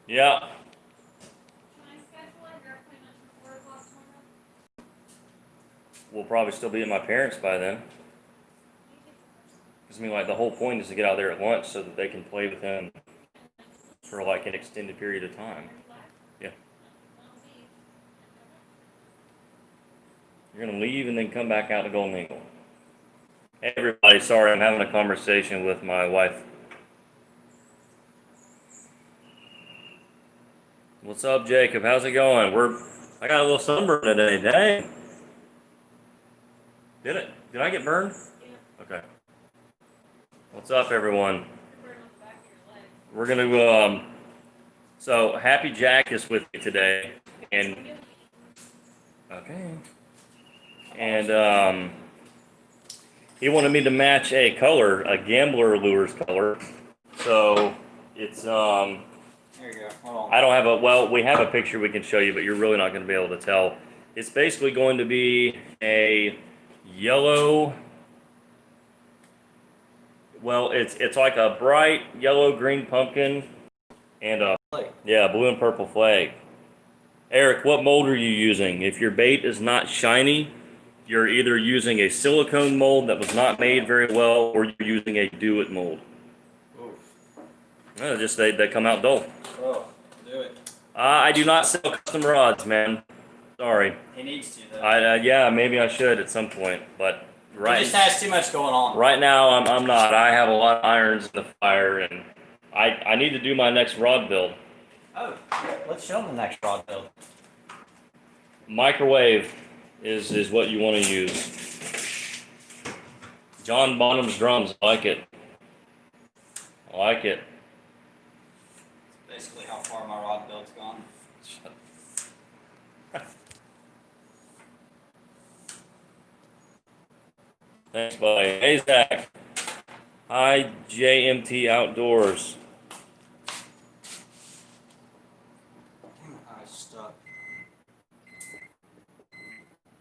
Yeah. We'll probably still be at my parents' by then. Because I mean, like, the whole point is to get out there at lunch so that they can play with him for like an extended period of time. Yeah. You're gonna leave and then come back out to Golden Eagle. Hey everybody, sorry, I'm having a conversation with my wife. What's up, Jacob? How's it going? I got a little sunburn today. Dang. Did I get burned? Yeah. Okay. What's up, everyone? We're gonna so Happy Jack is with me today, and okay, and he wanted me to match a color, a gambler lures color. So it's There you go. Hold on. I don't have we have a picture we can show you, but you're really not going to be able to tell. It's basically going to be a yellow. Well, it's like a bright yellow green pumpkin and a blue and purple flag. Eric, what mold are you using? If your bait is not shiny, you're either using a silicone mold that was not made very well, or you're using a do-it mold. No, just they come out dull. Oh, do it. I do not sell custom rods, man. Sorry. He needs to, though. Yeah, maybe I should at some point, but He just has too much going on. Right now, I'm not. I have a lot of irons in the fire, and I need to do my next rod build. Oh, let's show him the next rod build. Microwave is what you want to use. John Bonham's drums. I like it. I like it. That's basically how far my rod build's gone. Thanks, buddy. Hey, Zach. Hi, JMT Outdoors. I stuck.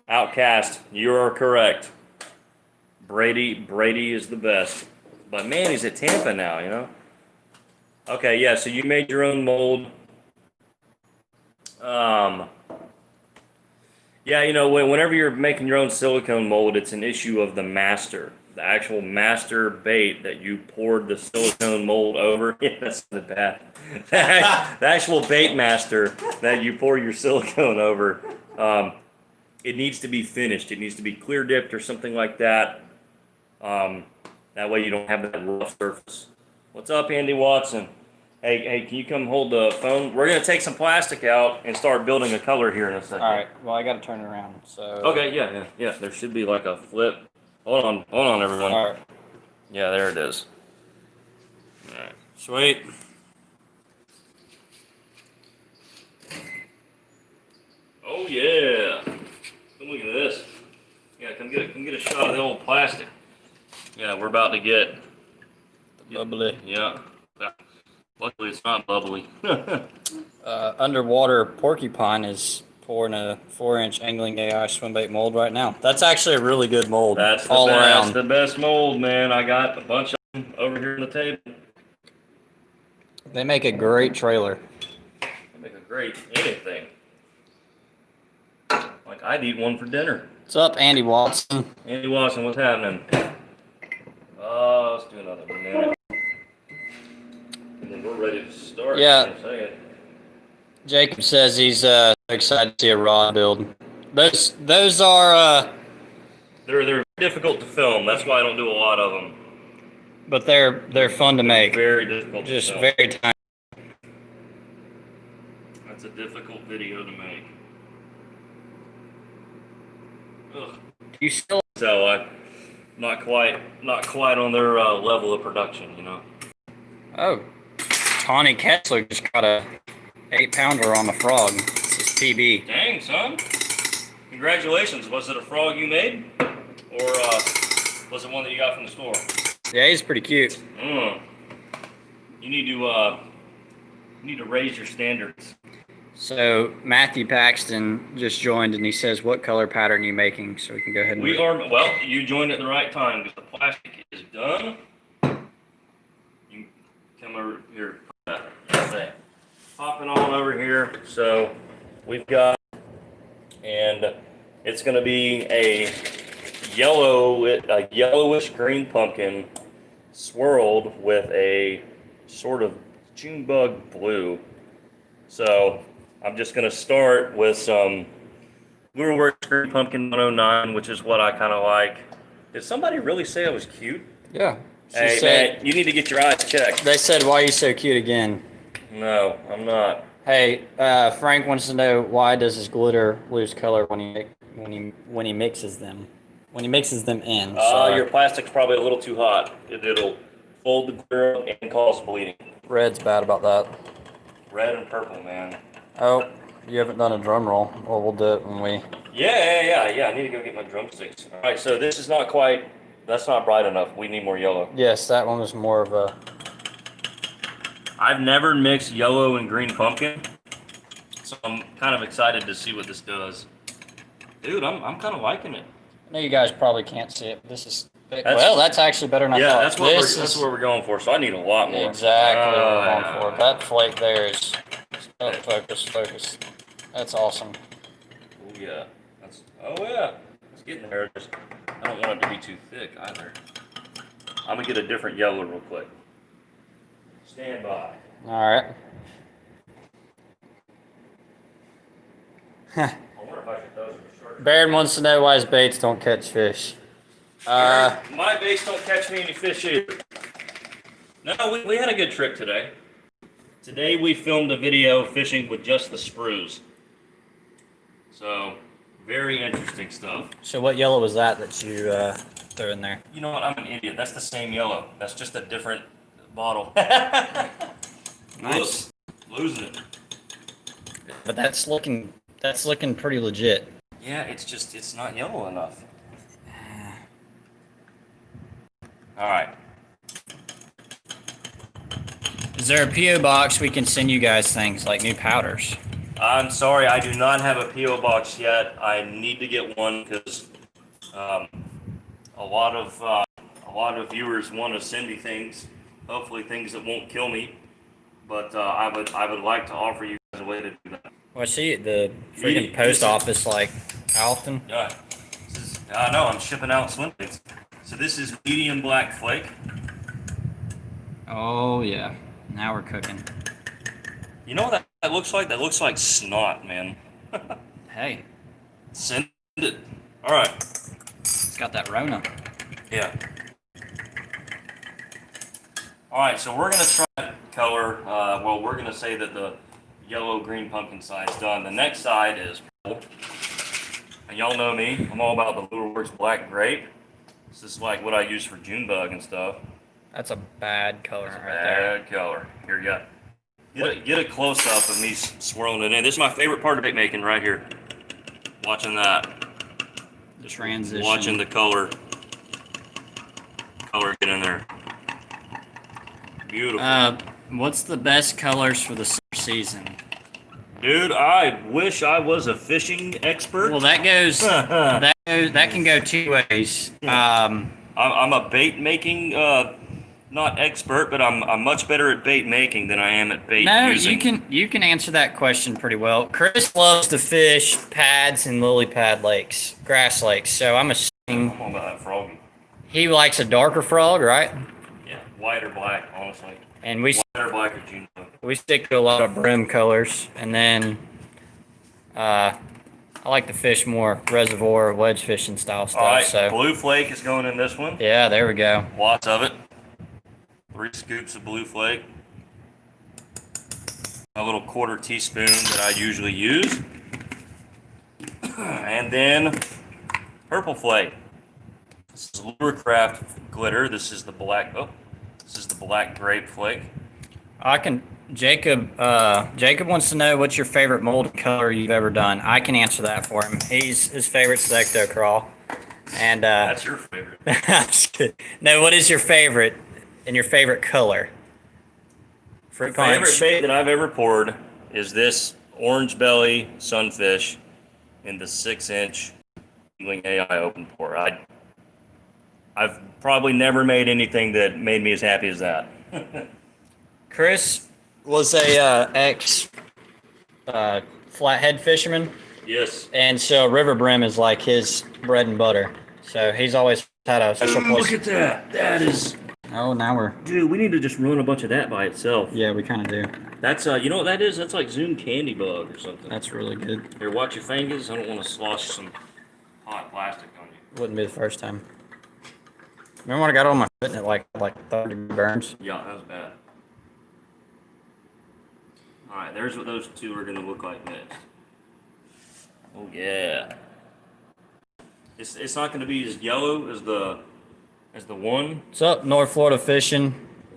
Outcast, you are correct. Brady is the best. But man, he's at Tampa now, you know? Okay, yeah, so you made your own mold. Yeah, you know, whenever you're making your own silicone mold, it's an issue of the master. The actual master bait that you poured the silicone mold over. Yeah, that's the bad. The actual bait master that you pour your silicone over. It needs to be finished. It needs to be clear dipped or something like that. That way you don't have that rough surface. What's up, Andy Watson? Hey, can you come hold the phone? We're going to take some plastic out and start building a color here in a second. All right. Well, I got to turn it around. So. Okay, yeah. There should be like a flip. Hold on, everyone. All right. Yeah, there it is. All right, sweet. Oh yeah. Come look at this. Yeah, come get a shot of the old plastic. Yeah, we're about to get Bubbly. Yeah. Luckily, it's not bubbly. Underwater porcupine is pouring a 4-inch angling AI swim bait mold right now. That's actually a really good mold. That's the best mold, man. I got a bunch of them over here on the table. They make a great trailer. They make a great anything. Like I'd eat one for dinner. What's up, Andy Watson? Andy Watson, what's happening? Let's do another minute. And then we're ready to start. Yeah. In a second. Jacob says he's excited to see a rod build. Those are they're difficult to film. That's why I don't do a lot of them. But they're fun to make. Very difficult. Just to film. very tiny. That's a difficult video to make. Ugh. You still So not quite on their level of production, you know. Oh, Tawny Kessler just got a 8-pounder on the frog. It's his PB. Dang, son! Congratulations. Was it a frog you made, or was it one that you got from the store? Yeah, he's pretty cute. You need to raise your standards. So Matthew Paxton just joined, and he says, "What color pattern are you making?" So we can go ahead and. Well. You joined at the right time because the plastic is done. come over here. Popping on over here. So we've got, and it's going to be a yellowish green pumpkin swirled with a sort of June bug blue. So I'm just going to start with some Lureworks Green Pumpkin 109, which is what I kind of like. Did somebody really say I was cute? Yeah. Hey, man, you need to get your eyes checked. They said, "Why are you so cute again?" No, I'm not. Hey, Frank wants to know, why does his glitter lose color when he mixes them? When he mixes them in. Your plastic's probably a little too hot. It'll fold the glitter up and cause bleeding. Red's bad about that. Red and purple, man. Oh, you haven't done a drum roll. Well, we'll do it when we... Yeah. I need to go get my drumsticks. All right, so this is not quite... That's not bright enough. We need more yellow. Yes, that one was more of a... I've never mixed yellow and green pumpkin, so I'm kind of excited to see what this does. Dude, I'm kind of liking it. I know you guys probably can't see it, but this is... That's actually better than I thought. That's what we're going for, so I need a lot more. Exactly what we're going for. That flake there is... Oh, focus. That's awesome. Oh, yeah. It's getting there. I don't want it to be too thick either. I'm going to get a different yellow real quick. Stand by. All right. I wonder if I should throw some short. Baron wants to know why his baits don't catch fish. My baits don't catch me any fish either. No, we had a good trip today. Today we filmed a video fishing with just the sprues. So, very interesting stuff. So what yellow was that you threw in there? You know what? I'm an idiot. That's the same yellow. That's just a different bottle. Nice. Losing it. But that's looking pretty legit. Yeah, it's not yellow enough. All right. Is there a P.O. box we can send you guys things like new powders? I'm sorry, I do not have a P.O. box yet. I need to get one because a lot of viewers want to send me things, hopefully things that won't kill me. But I would like to offer you guys a way to do that. Well, I see at the freaking post office like often. Yeah, I know I'm shipping out swim baits. So this is medium black flake. Oh yeah, now we're cooking. You know what that looks like? That looks like snot, man. Hey, send it. All right. It's got that Rona. Yeah. All right, so we're gonna try color. Well, we're gonna say that the yellow-green pumpkin side is done. The next side is purple. And y'all know me. I'm all about the Lureworks black grape. This is like what I use for June bug and stuff. That's a bad color That's right there. Bad color. Here you go. Get a close up of me swirling it in. This is my favorite part of bait making right here. Watching that. The transition. Watching the color get in there. Beautiful. What's the best colors for the summer season? Dude, I wish I was a fishing expert. Well, that goes. That can go two ways. I'm a bait making not expert, but I'm much better at bait making than I am at bait using. you can answer that question pretty well. Chris loves to fish pads and lily pad lakes, grass lakes. So I'm assuming I'm about that froggy. he likes a darker frog, right? Yeah, white or black, honestly. And we White or black or June bug. we stick to a lot of brim colors, and then I like to fish more reservoir wedge fishing style stuff. All right, so blue flake is going in this one. yeah, there we go. Lots of it. 3 scoops of blue flake. A little 1/4 teaspoon that I usually use. And then purple flake. This is Lurecraft glitter. This is the black. Oh, this is the black grape flake. Jacob wants to know what's your favorite molded color you've ever done. I can answer that for him. His favorite's the Ecto Crawl. And that's your favorite. No, what is your favorite and your favorite color? Fruit punch. Favorite bait that I've ever poured is this orange belly sunfish in the 6-inch AI open pour. I've probably never made anything that made me as happy as that. Chris was a ex flathead fisherman, Yes. and so river brim is like his bread and butter. So he's always had a special place. Look at that. That is. Oh, now we're. Dude, we need to just run a bunch of that by itself. Yeah, we kind of do. That's you know what that is? That's like Zoom candy bug or something. That's really good. Here, watch your fingers. I don't want to slosh some hot plastic on you. Wouldn't be the first time. Remember when I got on my foot and it like 30 burns? Yeah, that was bad. All right, there's what those two are gonna look like next. Oh yeah. It's not gonna be as yellow as the one. What's up, North Florida Fishing?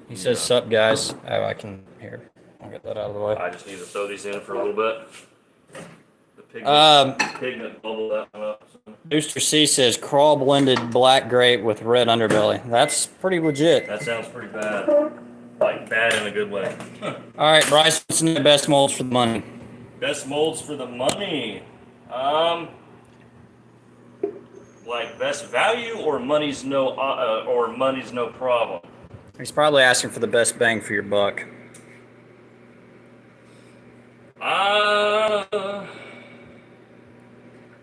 He says, "Sup, guys." Oh, I can hear. I'll get that out of the way. I just need to throw these in for a little bit. The pigment bubble that one up. So. Booster C says crawl blended black grape with red underbelly. That's pretty legit. That sounds pretty bad. Like bad in a good way. All right, Bryce, what's the best molds for the money? Best molds for the money. Like best value or money's no problem. He's probably asking for the best bang for your buck. I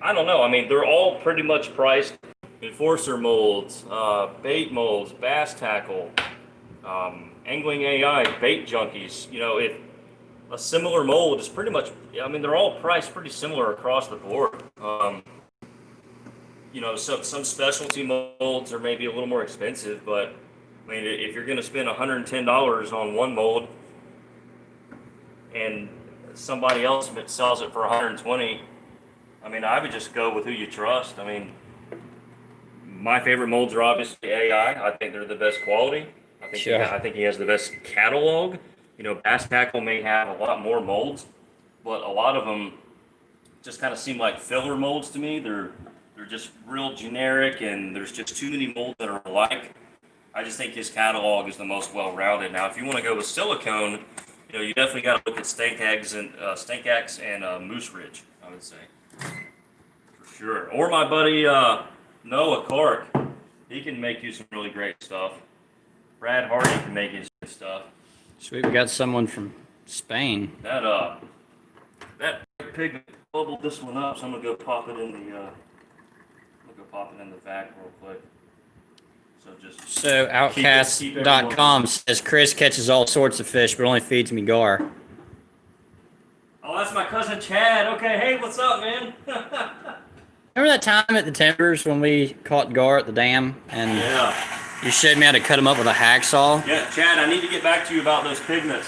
don't know. I mean, they're all pretty much priced. Enforcer molds, bait molds, bass tackle, angling AI, bait junkies. You know, if a similar mold is pretty much, I mean, they're all priced pretty similar across the board. You know, some specialty molds are maybe a little more expensive, but I mean, if you're going to spend $110 on one mold and somebody else sells it for $120, I mean, I would just go with who you trust. I mean, my favorite molds are obviously AI. I think they're the best quality. I think he has the best catalog. You know, Bass Tackle may have a lot more molds, but a lot of them just kind of seem like filler molds to me. They're just real generic, and there's just too many molds that are alike. I just think his catalog is the most well-rounded. Now, if you want to go with silicone, you know, you definitely got to look at Stank-Axe and Moose Ridge, I would say. For sure. Or my buddy Noah Clark. He can make you some really great stuff. Brad Hardy can make you some stuff. Sweet, we got someone from Spain. That pigment bubbled this one up, so I'm gonna go pop it in the vac real quick. So Outcast.com says Chris catches all sorts of fish, but only feeds me gar. Oh, that's my cousin Chad. Okay, hey, what's up, man? Remember that time at the Timbers when we caught gar at the dam and you showed me how to cut them up with a hacksaw? Yeah, Chad, I need to get back to you about those pigments.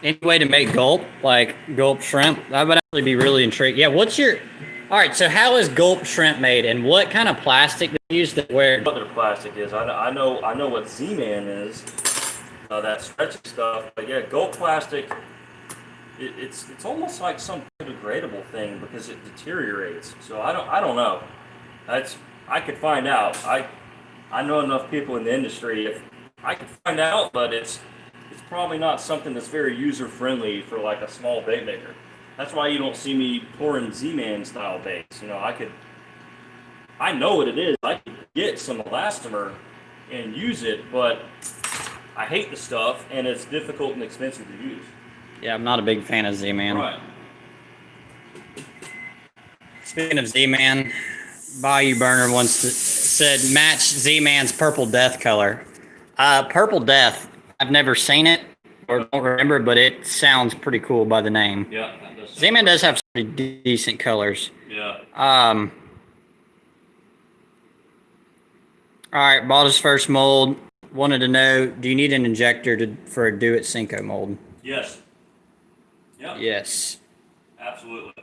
Any way to make gulp, like gulp shrimp? That would actually be really intriguing. Yeah, all right, so how is gulp shrimp made, and what kind of plastic they use that wear? What their plastic is, I know what Z-Man is, that stretchy stuff. But yeah, gulp plastic, it's almost like some degradable thing because it deteriorates. So I don't know. I could find out. I know enough people in the industry. If I could find out, but it's probably not something that's very user friendly for like a small bait maker. That's why you don't see me pouring Z-Man style baits. You know, I know what it is. I could get some elastomer and use it, but I hate the stuff and it's difficult and expensive to use. Yeah, I'm not a big fan of Z-Man. Right. Speaking of Z-Man, Bayou Burner said match Z-Man's Purple Death color. Purple Death, I've never seen it or don't remember, but it sounds pretty cool by the name. Yeah. Z-Man does have some pretty decent colors. Yeah. All right, bought his first mold. Wanted to know, do you need an injector for a Do It Cinco mold? Yes. Yeah. Yes. Absolutely.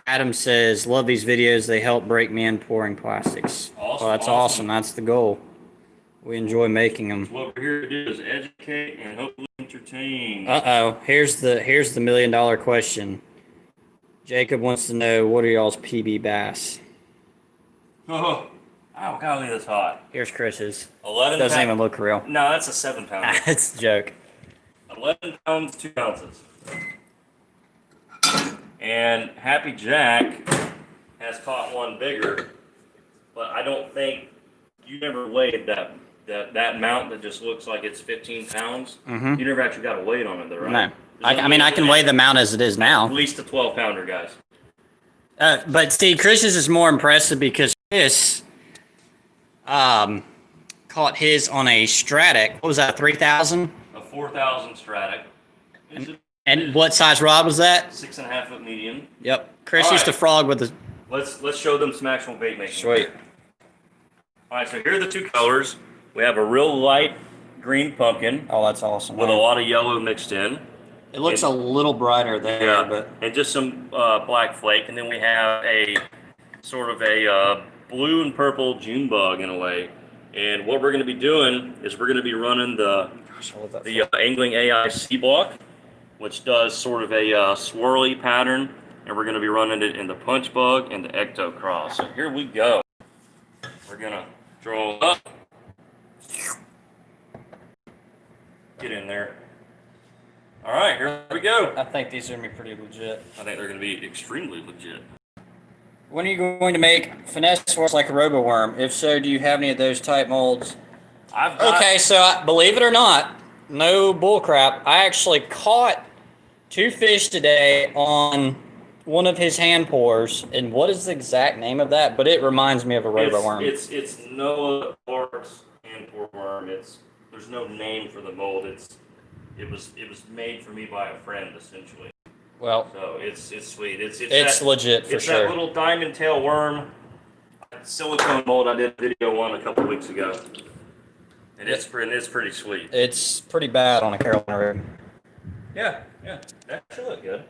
Adam says, love these videos. They help break me in pouring plastics. Awesome. Well, that's awesome. That's the goal. We enjoy making them. What we're here to do is educate and hopefully entertain. Uh-oh. Here's the $1 million question. Jacob wants to know, what are y'all's PB bass? Oh, golly, that's hot. Here's Chris's. 11 Doesn't pounds. even look real. No, that's a 7-pounder. It's a joke. 11 pounds, 2 ounces. And Happy Jack has caught one bigger, but I don't think you never weighed that that mount that just looks like it's 15 pounds. Mhm. You never actually got a weight on it, though, right? No. I mean, I can weigh the mount as it is At now. least a 12-pounder, guys. But see, Chris's is more impressive because Chris caught his on a Stratic. What was that, 3,000? A 4,000 Stratic. And what size rod was that? 6.5 foot medium. Yep. Chris All used to right. frog with the. Let's show them some actual bait making. Sweet. All right, so here are the two colors. We have a real light green pumpkin Oh, that's awesome. with a lot of yellow mixed in. It looks a little brighter there, but and just some black flake, and then we have a sort of a blue and purple June bug in a way. And what we're going to be doing is we're going to be running the Angling AI C block, which does sort of a swirly pattern, and we're going to be running it in the punch bug and the ecto cross. So here we go. We're going to draw up. Get in there. All right, here we go. I think these are going to be pretty legit. I think they're going to be extremely legit. When are you going to make finesse swords like a roboworm? If so, do you have any of those type molds? I've got, Okay, so believe it or not, no bullcrap. I actually caught 2 fish today on one of his hand pours, and what is the exact name of that? But it reminds me of a roboworm. It's Noah Clark's hand pour worm. There's no name for the mold. It was made for me by a friend essentially. Well, So it's sweet. It's that, legit for it's sure. that little diamond tail worm silicone mold I did a video on a couple weeks ago. And it's pretty sweet. It's pretty bad on a Carolina rig. Yeah. That should look good.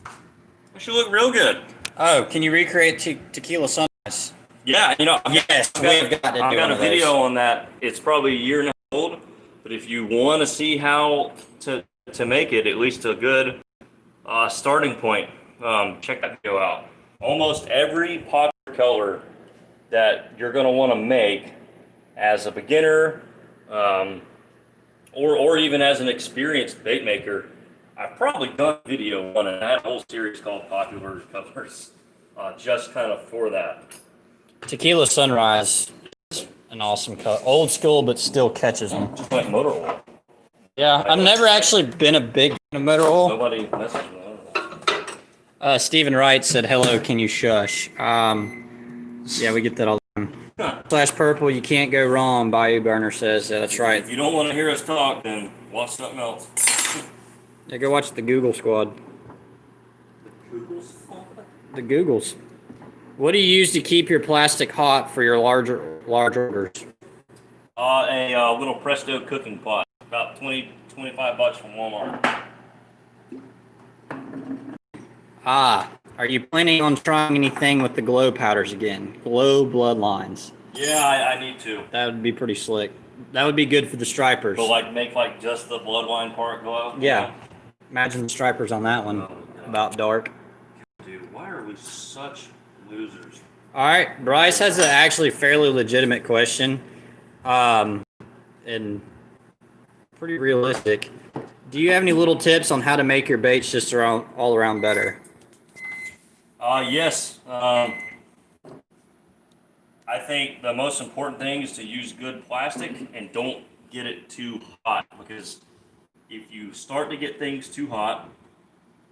That should look real good. Oh, can you recreate Tequila Sunrise? Yeah, Yes, we've got to do I've got one a of those. video on that. It's probably a year and a half old, but if you want to see how to make it, at least a good starting point, check that video out. Almost every popular color that you're going to want to make as a beginner, or even as an experienced bait maker, I've probably done a video on it. I had a whole series called Popular Colors, just kind of for that. Tequila Sunrise is an awesome color. Old school, but still catches them. Just like motor oil. Yeah, I've never actually been a big fan of motor oil. Nobody messes with motor oil. Stephen Wright said, "Hello, can you shush?" Yeah, we get that all the time. Slash purple, you can't go wrong. Bayou Burner says, yeah, that's right. If you don't want to hear us talk, then watch something else. Yeah, go watch the Google Squad. The Googles. What do you use to keep your plastic hot for your large orders? A little Presto cooking pot, about $25 from Walmart. Are you planning on trying anything with the glow powders again? Glow bloodlines. Yeah, I need to. That would be pretty slick. That would be good for the stripers. But make just the bloodline part glow. Yeah. Imagine the stripers on that one. About dark. Dude, why are we such losers? All right, Bryce has an actually fairly legitimate question, and pretty realistic. Do you have any little tips on how to make your baits just all around better? Yes. I think the most important thing is to use good plastic and don't get it too hot, because if you start to get things too hot,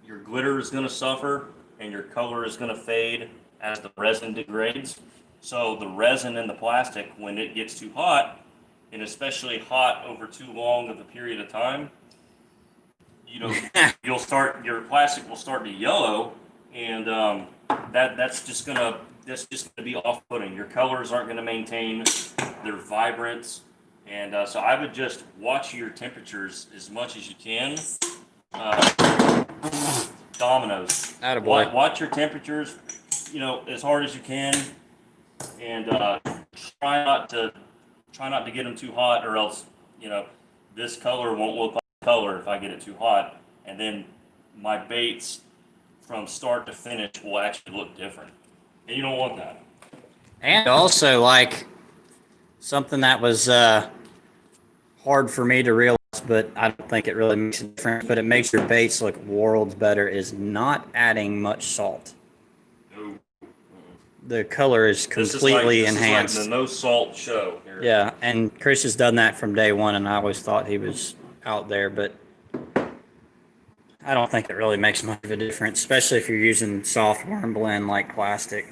your glitter is going to suffer and your color is going to fade as the resin degrades. So the resin in the plastic, when it gets too hot, and especially hot over too long of a period of time, your plastic will start to yellow, and that's just gonna be off-putting. Your colors aren't gonna maintain their vibrance, and so I would just watch your temperatures as much as you can. Dominoes. Attaboy. Watch your temperatures, as hard as you can, and try not to get them too hot, or else this color won't look like color if I get it too hot, and then my baits from start to finish will actually look different, and you don't want that. And also, something that was hard for me to realize, but I don't think it really makes a difference, but it makes your baits look worlds better, is not adding much salt. No. the color is completely enhanced. This is like the no salt show here. Yeah, and Chris has done that from day one, and I always thought he was out there, but I don't think it really makes much of a difference, especially if you're using soft worm blend like plastic.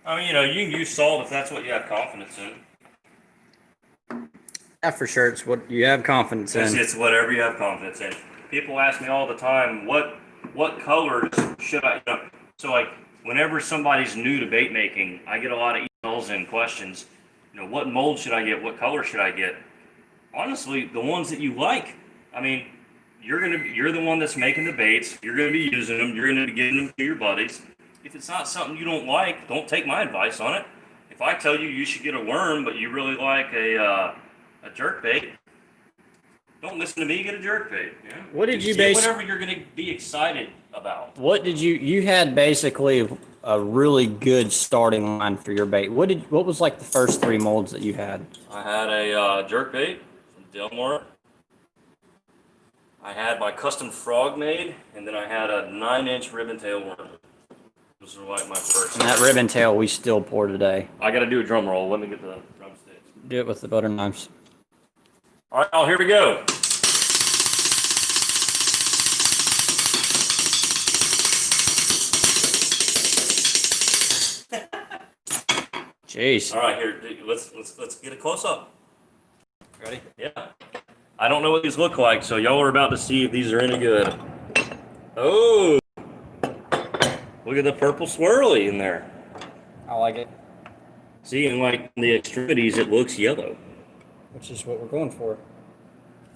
I mean, you can use salt if that's what you have confidence in. Yeah, for sure. It's what you have confidence in. It's whatever you have confidence in. People ask me all the time, what colors should I? So like, whenever somebody's new to bait making, I get a lot of emails and questions. What mold should I get? What color should I get? Honestly, the ones that you like. I mean, you're the one that's making the baits. You're gonna be using them. You're gonna be giving them to your buddies. If it's not something you don't like, don't take my advice on it. If I tell you should get a worm, but you really like a jerk bait, don't listen to me. Get a jerk bait. Yeah? What did you get whatever you're gonna be excited about. What did you had basically a really good starting line for your bait. What was like the first 3 molds that you had? I had a jerk bait from Delmar. I had my custom frog made, and then I had a 9-inch ribbon tail worm. Those were like my first. And that ribbon tail we still pour today. I got to do a drum roll. Let me get the drumsticks. Do it with the butter knives. All right, here we go. Jeez. All right, here. Let's get a close up. Ready? Yeah. I don't know what these look like, so y'all are about to see if these are any good. Oh, look at the purple swirly in there. I like it. See, and like the extremities, it looks yellow. Which is what we're going for.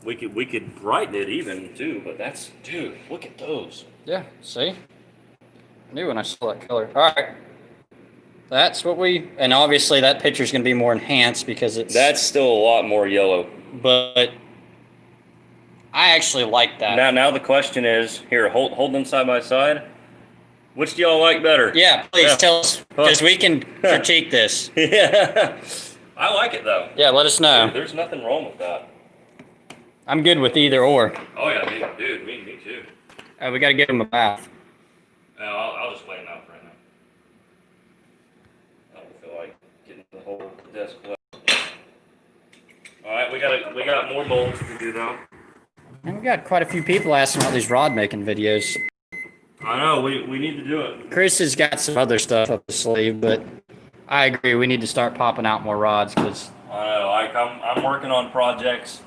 We could brighten it even too, but dude, look at those. Yeah. See. I knew when I saw that color. All right. That's what and obviously that picture is going to be more enhanced because that's still a lot more yellow. But I actually like that. Now the question is, here, hold them side by side. Which do y'all like better? Yeah, please tell us, because we can critique this. Yeah, I like it though. Yeah, let us know. Dude, there's nothing wrong with that. I'm good with either or. Oh yeah, me too. We got to give him a bath. I'll just lay him out right now. I don't feel like getting the whole desk wet. All right, we got more molds to do though. And we got quite a few people asking about these rod making videos. I know, we need to do it. Chris has got some other stuff up his sleeve, but I agree, we need to start popping out more rods because I know, I'm working on projects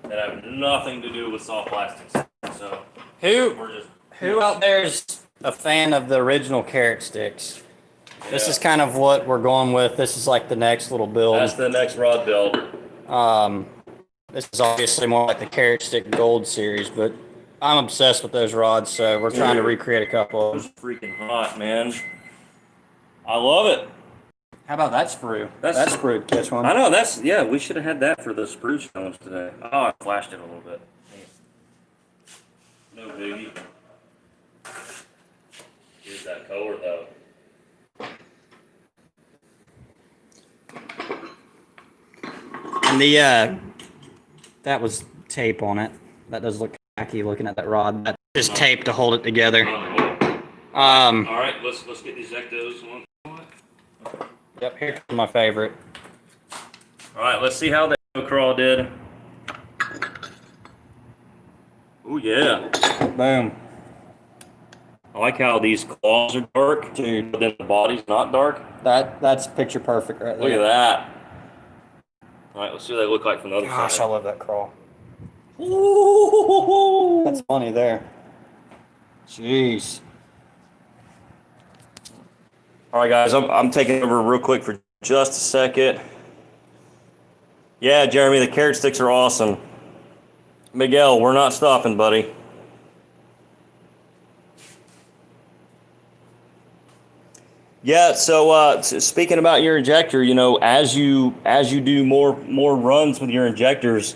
that have nothing to do with soft plastics. So who out there is a fan of the original carrot sticks? Yeah. This is kind of what we're going with. This is like the next little build. That's the next rod build. This is obviously more like the carrot stick gold series, but I'm obsessed with those rods, so we're trying to recreate a couple of them. It's freaking hot, man. I love it. How about that sprue? That sprue catch one. I know, we should have had that for the sprue challenge today. Oh, I flashed it a little bit. No biggie. Here's that color though. And that was tape on it. That does look tacky looking at that rod. That's just tape to hold it together. All right, let's get these ectos on. Yep, here's my favorite. All right, let's see how the crawl did. Oh yeah. Boom. I like how these claws are dark, dude, but then the body's not dark. That's picture perfect right there. Look at that. All right, let's see what they look like from the other side. Gosh, I love that crawl. Ooh. That's funny there. Jeez. All right, guys, I'm taking over real quick for just a second. Yeah, Jeremy, the carrot sticks are awesome. Miguel, we're not stopping, buddy. Yeah, so speaking about your injector, as you do more runs with your injectors,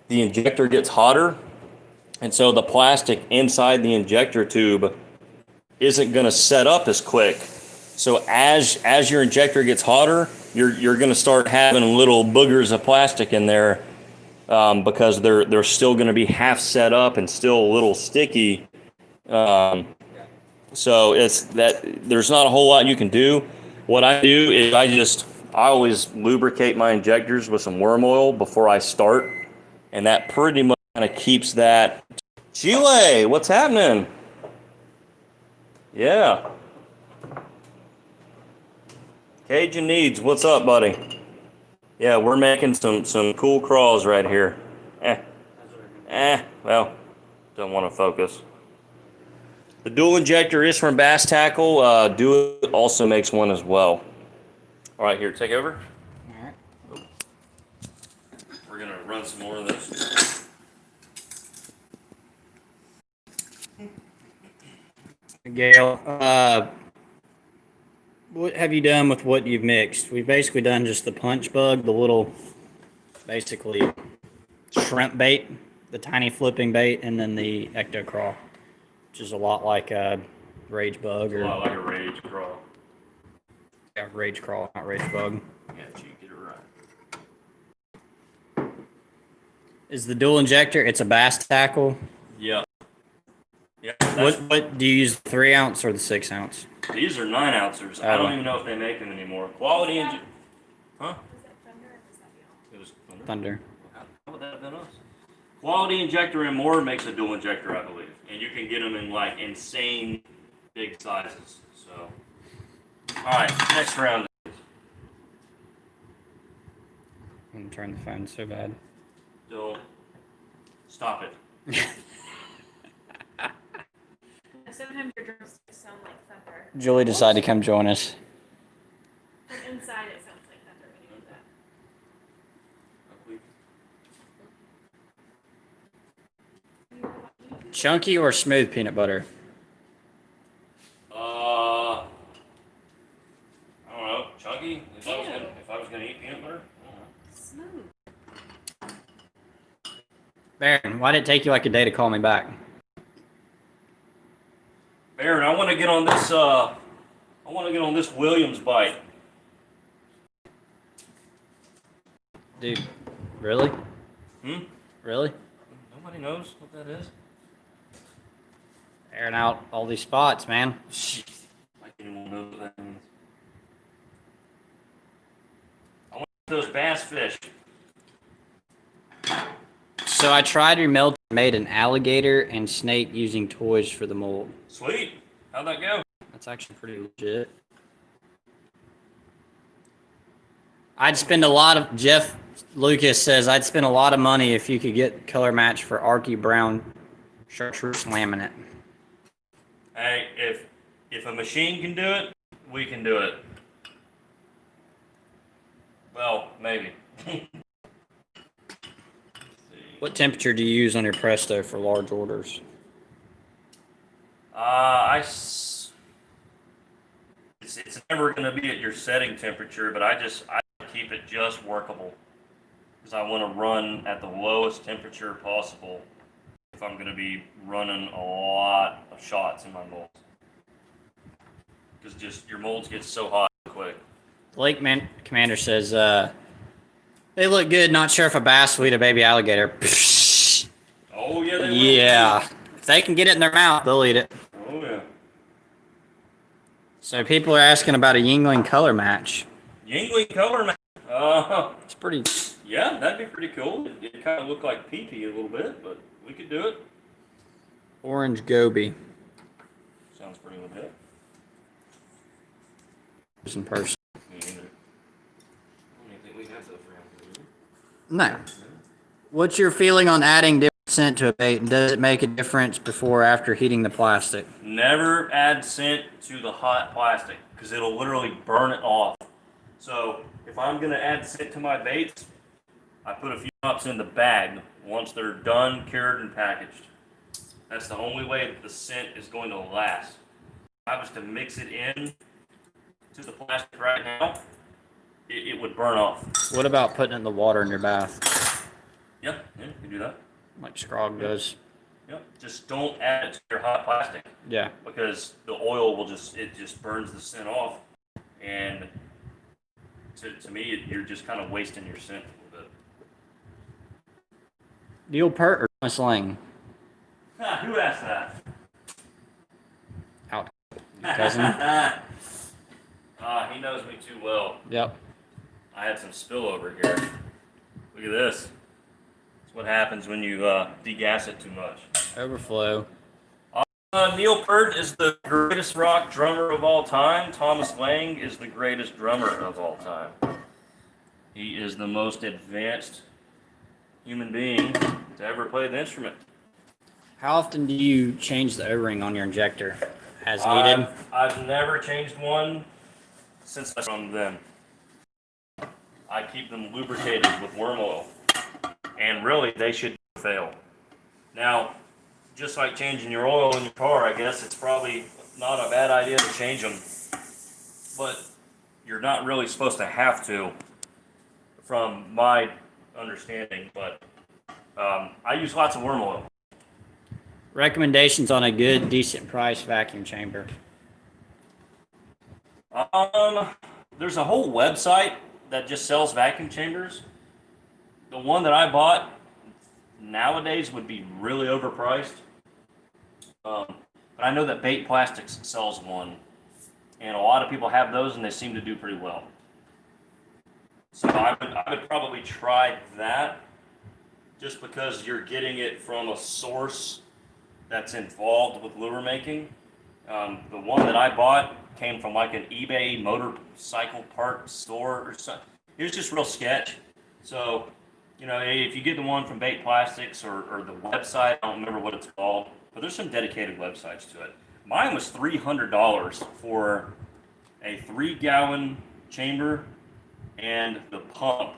the injector gets hotter, and so the plastic inside the injector tube isn't going to set up as quick. So as your injector gets hotter, you're going to start having little boogers of plastic in there because they're still going to be half set up and still a little sticky. So it's that there's not a whole lot you can do. What I do is I always lubricate my injectors with some worm oil before I start, and that pretty much kind of keeps that. Chile, what's happening? Yeah. Cajun Needs, what's up, buddy? Yeah, we're making some cool crawls right here. Well, don't want to focus. The dual injector is from Bass Tackle. Do It also makes one as well. All right, here, take over. All right. We're gonna run some more of this. Gail, what have you done with what you've mixed? We've basically done just the punch bug, the little, basically, shrimp bait, the tiny flipping bait, and then the ecto crawl, which is a lot like a rage bug A or lot like a rage crawl. yeah, rage crawl, not rage bug. Yeah, you get it right. Is the dual injector? It's a Bass Tackle. Yeah. Yeah. What do you use? The 3 ounce or the 6 ounce? These are 9 ounces. I don't even know if they make them anymore. Quality and huh? It was Thunder. Thunder. How would that have been us? Quality Injector and More makes a dual injector, I believe, and you can get them in like insane big sizes. So, all right, next round. I'm gonna turn the phone so bad. Don't stop it. Sometimes your drumsticks sound like thunder. Julie decided to come join us. From inside, it sounds like thunder when you do that. Chunky or smooth peanut butter? I don't know. Chunky? If I was gonna eat peanut butter? I don't know. Smooth. Baron, why did it take you like a day to call me back? Baron, I want to get on this. I want to get on this Williams bite. Dude, really? Hmm? Really? Nobody knows what that is. Airing out all these spots, man. Jeez. I don't even know what that means. I want those bass fish. So I tried your melt, made an alligator and snake using toys for the mold. Sweet. How'd that go? That's actually pretty legit. I'd spend a lot of, Jeff Lucas says, I'd spend a lot of money if you could get color match for Arky Brown chartreuse laminate. Hey, if a machine can do it, we can do it. Well, maybe. What temperature do you use on your Presto for large orders? It's never going to be at your setting temperature, but I keep it just workable because I want to run at the lowest temperature possible if I'm going to be running a lot of shots in my molds. Because just your molds get so hot quick. Lake Commander says, they look good, not sure if a bass will eat a baby alligator. Oh yeah, they will. Yeah. If they can get it in their mouth, they'll eat it. Oh yeah. So people are asking about a Yingling color match. Yingling color match. It's pretty. Yeah, that'd be pretty cool. It kind of looked like pee-pee a little bit, but we could do it. Orange goby. Sounds pretty legit. In person. Me neither. I don't even think we have those around here. No. What's your feeling on adding different scent to a bait, and does it make a difference before or after heating the plastic? Never add scent to the hot plastic because it'll literally burn it off. So if I'm gonna add scent to my baits, I put a few drops in the bag once they're done, cured, and packaged. That's the only way that the scent is going to last. If I was to mix it in to the plastic right now, it would burn off. What about putting it in the water in your bath, Yeah, you can do that. like Scrog does? Yep. Just don't add it to your hot plastic Yeah. because the oil will just burns the scent off, and to me you're just kind of wasting your scent a little bit. Deal pert or sling? Who asked that? Out. cousin. He knows me too well. Yep. I had some spillover here. Look at this. That's what happens when you degas it too much. Overflow. Neil Peart is the greatest rock drummer of all time. Thomas Lang is the greatest drummer of all time. He is the most advanced human being to ever play the instrument. How often do you change the O-ring on your injector? As needed? I've never changed one since from them. I keep them lubricated with worm oil. And really, they should fail. Now, just like changing your oil in your car, I guess it's probably not a bad idea to change them. But you're not really supposed to have to, from my understanding. But I use lots of worm oil. Recommendations on a good, decent price vacuum chamber. There's a whole website that just sells vacuum chambers. The one that I bought nowadays would be really overpriced. But I know that Bait Plastics sells one, and a lot of people have those, and they seem to do pretty well. So I would probably try that, just because you're getting it from a source that's involved with lure making. The one that I bought came from like an eBay motorcycle part store or something. It was just real sketch. So, you know, if you get the one from Bait Plastics or the website, I don't remember what it's called, but there's some dedicated websites to it. Mine was $300 for a 3-gallon chamber and the pump.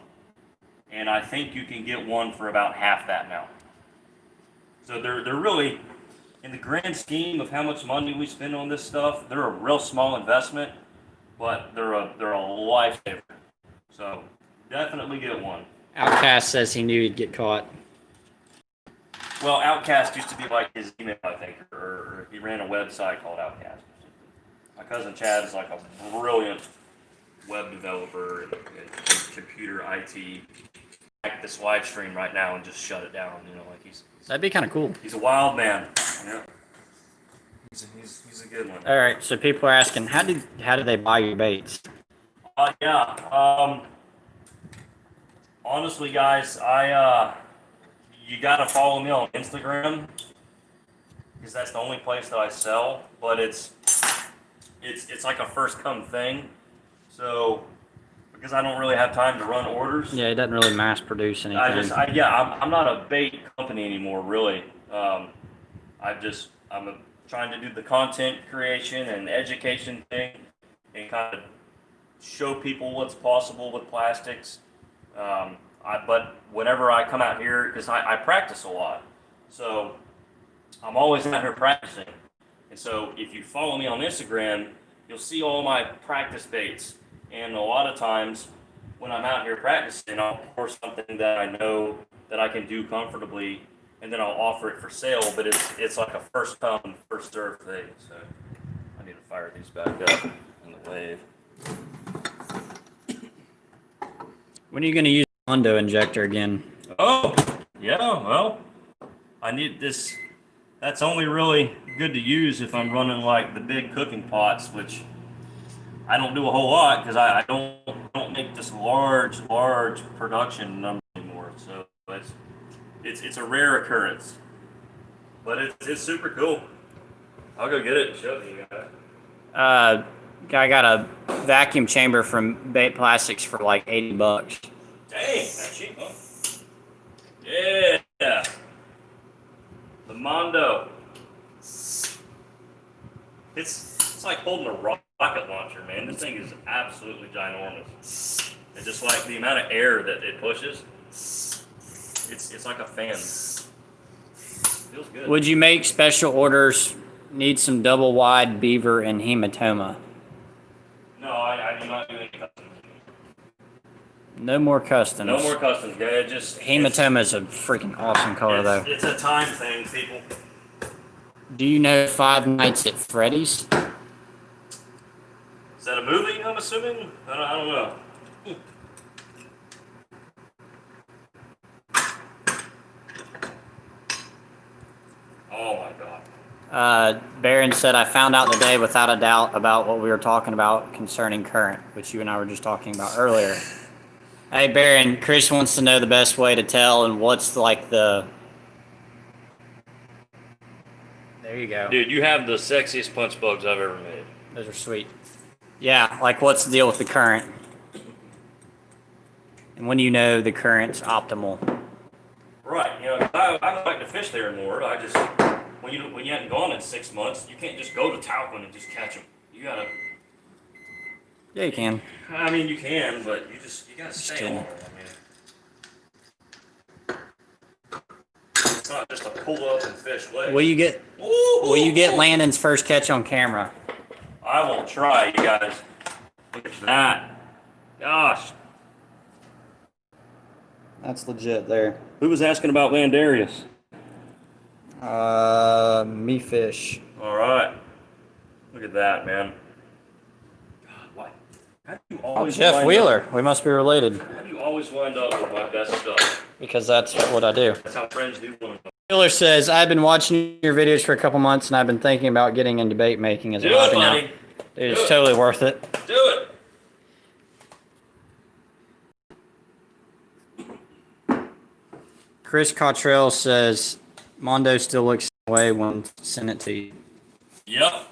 And I think you can get one for about half that now. So they're really, in the grand scheme of how much money we spend on this stuff, they're a real small investment, but they're a lifesaver. So definitely get one. Outcast says he knew he'd get caught. Well, Outcast used to be like his email, I think, or he ran a website called Outcast. My cousin Chad is like a brilliant web developer and computer IT. Back this live stream right now and just shut it down. You know, like he's That'd be kind of cool. a wild man. Yeah. He's a good one. All right, so people are asking, how do they buy your baits? Yeah. Honestly, guys, you gotta follow me on Instagram because that's the only place that I sell. But it's like a first come thing. So because I don't really have time to run orders. Yeah, it doesn't really mass produce anything. I'm not a bait company anymore, really. I'm trying to do the content creation and education thing and kind of show people what's possible with plastics. But whenever I come out here, because I practice a lot, so I'm always out here practicing. And so if you follow me on Instagram, you'll see all my practice baits. And a lot of times when I'm out here practicing, I'll pour something that I know that I can do comfortably, and then I'll offer it for sale. But it's like a first come, first served thing. So I need to fire these back up in the wave. When are you going to use the Mondo injector again? Oh, yeah, well, I need this. That's only really good to use if I'm running like the big cooking pots, which I don't do a whole lot because I don't make this large production number anymore. So it's a rare occurrence, but it's super cool. I'll go get it and show you guys. I got a vacuum chamber from Bait Plastics for like $80. Dang, that's cheap, huh? Yeah, the Mondo. It's like holding a rocket launcher, man. This thing is absolutely ginormous. And just like the amount of air that it pushes, it's like a fan. Feels good. Would you make special orders? Need some double wide beaver and hematoma. No, I do not do any customs. No more customs. No more customs. Yeah, it just Hematoma is a freaking awesome color, though. It's a time thing, people. Do you know Five Nights at Freddy's? Is that a movie? I'm assuming. I don't know. Oh my god. Baron said, I found out today without a doubt about what we were talking about concerning current, which you and I were just talking about earlier. Hey, Baron, Chris wants to know the best way to tell and what's like the... There you go. Dude, you have the sexiest punch bugs I've ever made. Those are sweet. Yeah, like what's the deal with the current? And when you know the current's optimal. Right. You know, I like to fish there more. I just when you haven't gone in 6 months, you can't just go to Tauquin and just catch them. You gotta. Yeah, you can. I mean, you can, but you gotta stay on them. I mean, it's not just a pull up and fish leg. Will you get Landon's first catch on camera? I will try, you guys. Look at that. Gosh. That's legit there. Who was asking about Landarius? Me fish. All right. Look at that, man. God, why? How do you always Jeff wind Wheeler. Up, We must be related. how do you always wind up with my best stuff? Because that's what I do. That's how friends do one another. Wheeler says, I've been watching your videos for a couple months and I've been thinking about getting into bait making as a Do it, hobby now. buddy. Dude, it's Do it. totally worth it. Do it. Chris Cottrell says, Mondo still looks the way when sent it to you. Yep.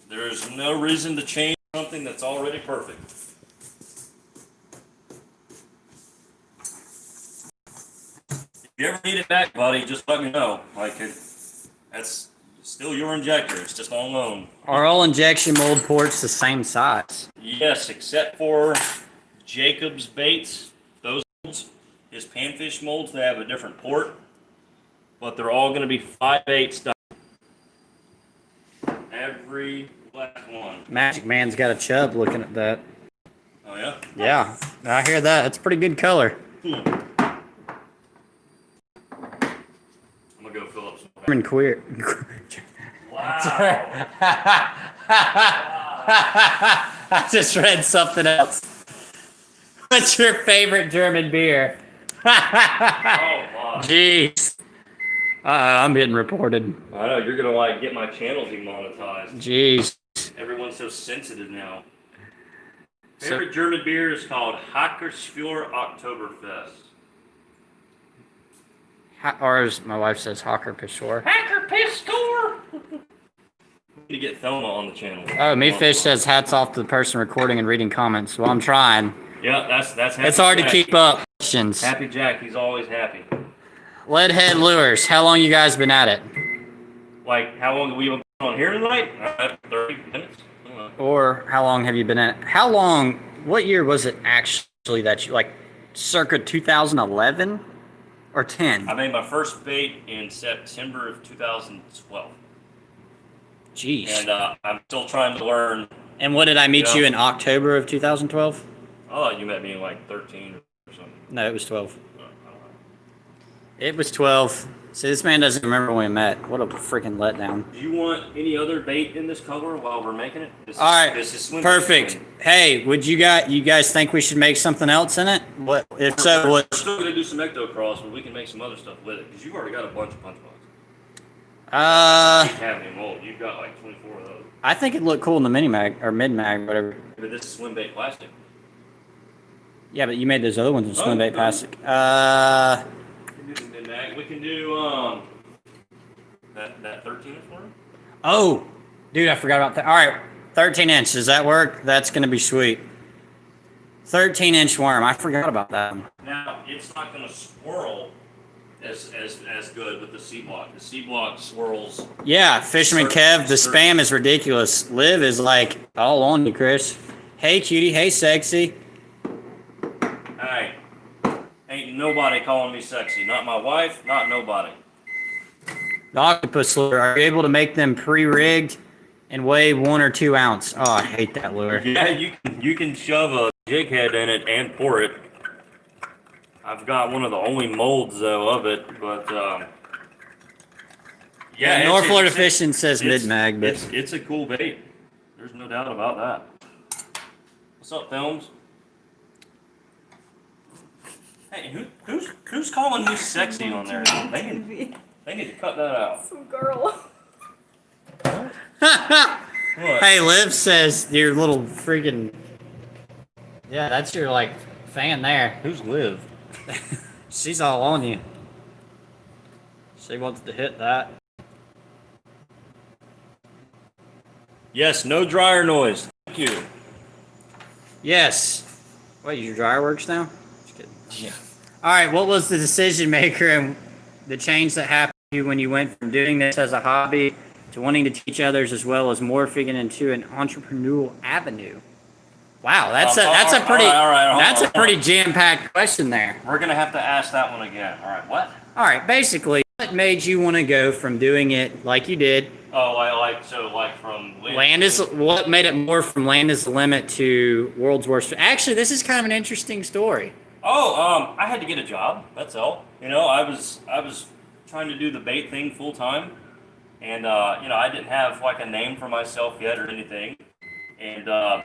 There's no reason to change something that's already perfect. If you ever need it back, buddy, just let me know. That's still your injector. It's just on loan. Are all injection mold ports the same size? Yes, except for Jacob's baits. Those molds, his panfish molds, they have a different port, but they're all going to be 5/8 style. Every last one. Magic Man's got a chub looking at that. Oh yeah. Yeah, I hear that. It's pretty good color. I'm gonna go fill up some. German queer. Wow. I just read something else. What's your favorite German beer? Oh my. Jeez. I'm getting reported. I know you're gonna get my channel demonetized. Jeez. Everyone's so sensitive now. Favorite German beer is called Hackersfjord Oktoberfest. Or as my wife says, Hawker Peshore. Hacker Pistor! We need to get Thelma on the channel. Oh, Me Fish says hats off to the person recording and reading comments. Well, I'm trying. Yeah, that's Happy It's hard Jack. to keep up. Questions. Happy Jack, he's always happy. Leadhead Lures. How long you guys been at it? Like, how long have we been on here tonight? 30 minutes? I don't know. Or how long have you been at it? How long? What year was it actually that you circa 2011 or 10? I made my first bait in September of 2012. Jeez. And I'm still trying to learn. And what did I meet Yeah. you in October of 2012? I thought you met me in 13 or something. No, it was 12. I don't know. It was 12. See, this man doesn't remember when we met. What a freaking letdown. Do you want any other bait in this color while we're making it? All right, This is swim perfect. bait. Hey, would you guys think we should make something else in it? What if so? What? We're still gonna do some ectocross, but we can make some other stuff with it because you've already got a bunch of punch boxes. You have any mold? You've got 24 of those. I think it'd look cool in the mini mag or mid mag, whatever. But this is swim bait plastic. Yeah, but you made those other ones in swim bait plastic. We can do some mid-mag. We can do that 13-inch one. Oh, dude, I forgot about that. All right, 13-inch. Does that work? That's gonna be sweet. 13-inch worm. I forgot about that one. Now it's not gonna swirl as good with the C block. The C block swirls. Yeah, Fisherman Kev, the spam is ridiculous. Liv is all on you, Chris. Hey, cutie. Hey, sexy. Hey, ain't nobody calling me sexy. Not my wife. Not nobody. The octopus lure. Are you able to make them pre-rigged and weigh 1 or 2 ounce? Oh, I hate that lure. Yeah, you can shove a jig head in it and pour it. I've got one of the only molds though of it, but Yeah, North Florida Fishing says mid-mag, but it's a cool bait. There's no doubt about that. What's up, Films? Hey, who's calling me sexy on there? They need to cut that out. Some girl. What? Hey, Liv says your little freaking. Yeah, that's your like fan there. Who's Liv? She's all on you. She wants to hit that. Yes, no dryer noise. Thank you. Yes. Wait, your dryer works now? Just kidding. Yeah. All right, what was the decision maker and the change that happened to you when you went from doing this as a hobby to wanting to teach others as well as morphing it into an entrepreneurial avenue? Wow, that's a pretty that's a pretty jam-packed question there. We're gonna have to ask that one again. All right, what? All right, basically, what made you want to go from doing it like you did? Oh, like from Land is what made it more from Land is the Limit to World's Worst. Actually, this is kind of an interesting story. Oh, I had to get a job. That's all. You know, I was trying to do the bait thing full time, and you know, I didn't have like a name for myself yet or anything, and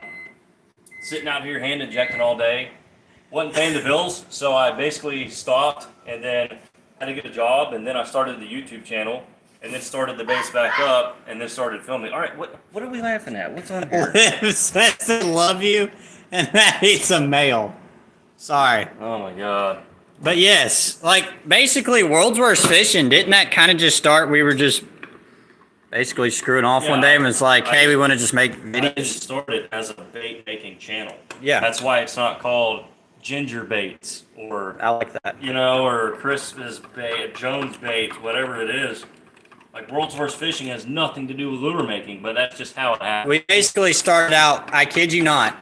sitting out here hand injecting all day, wasn't paying the bills, so I basically stopped, and then had to get a job, and then I started the YouTube channel, and then started the base back up, and then started filming. All right, what are we laughing at? What's on here? Liv says love you, and that eats a male. Sorry. Oh my god. But yes, like basically World's Worst Fishing, didn't that kind of just start? We were just basically screwing off one day and it's like, hey, we want to just make I videos. just started as a bait making channel. Yeah. That's why it's not called Ginger Baits or I like that. you know, or Christmas bait, Jones Baits, whatever it is. Like World's Worst Fishing has nothing to do with lure making, but that's just how it happened. We basically started out, I kid you not,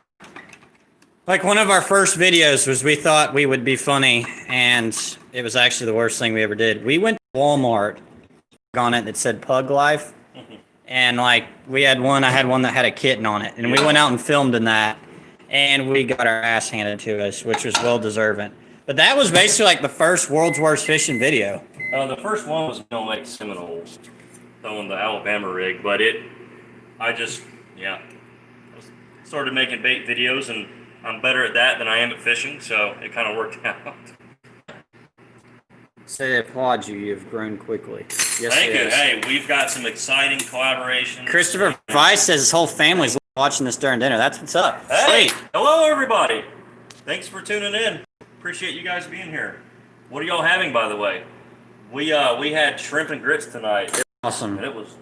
like one of our first videos was we thought we would be funny, and it was actually the worst thing we ever did. We went to Walmart on it that said Pug Life, and like I had one that had a kitten on it, and we went out and filmed in that, and we got our ass handed to us, which was well deserving. But that was basically like the first World's Worst Fishing video. The first one was Mill Lake Seminoles, throwing the Alabama rig, but I started making bait videos, and I'm better at that than I am at fishing, so it kind of worked out. Say I applaud you. You've grown quickly. Yes, Thank you. yes. Hey, we've got some exciting collaborations. Christopher Weiss says his whole family's watching this during dinner. That's what's up. Hey, Sweet. hello everybody. Thanks for tuning in. Appreciate you guys being here. What are y'all having, by the way? We had shrimp and grits tonight, Awesome. and it was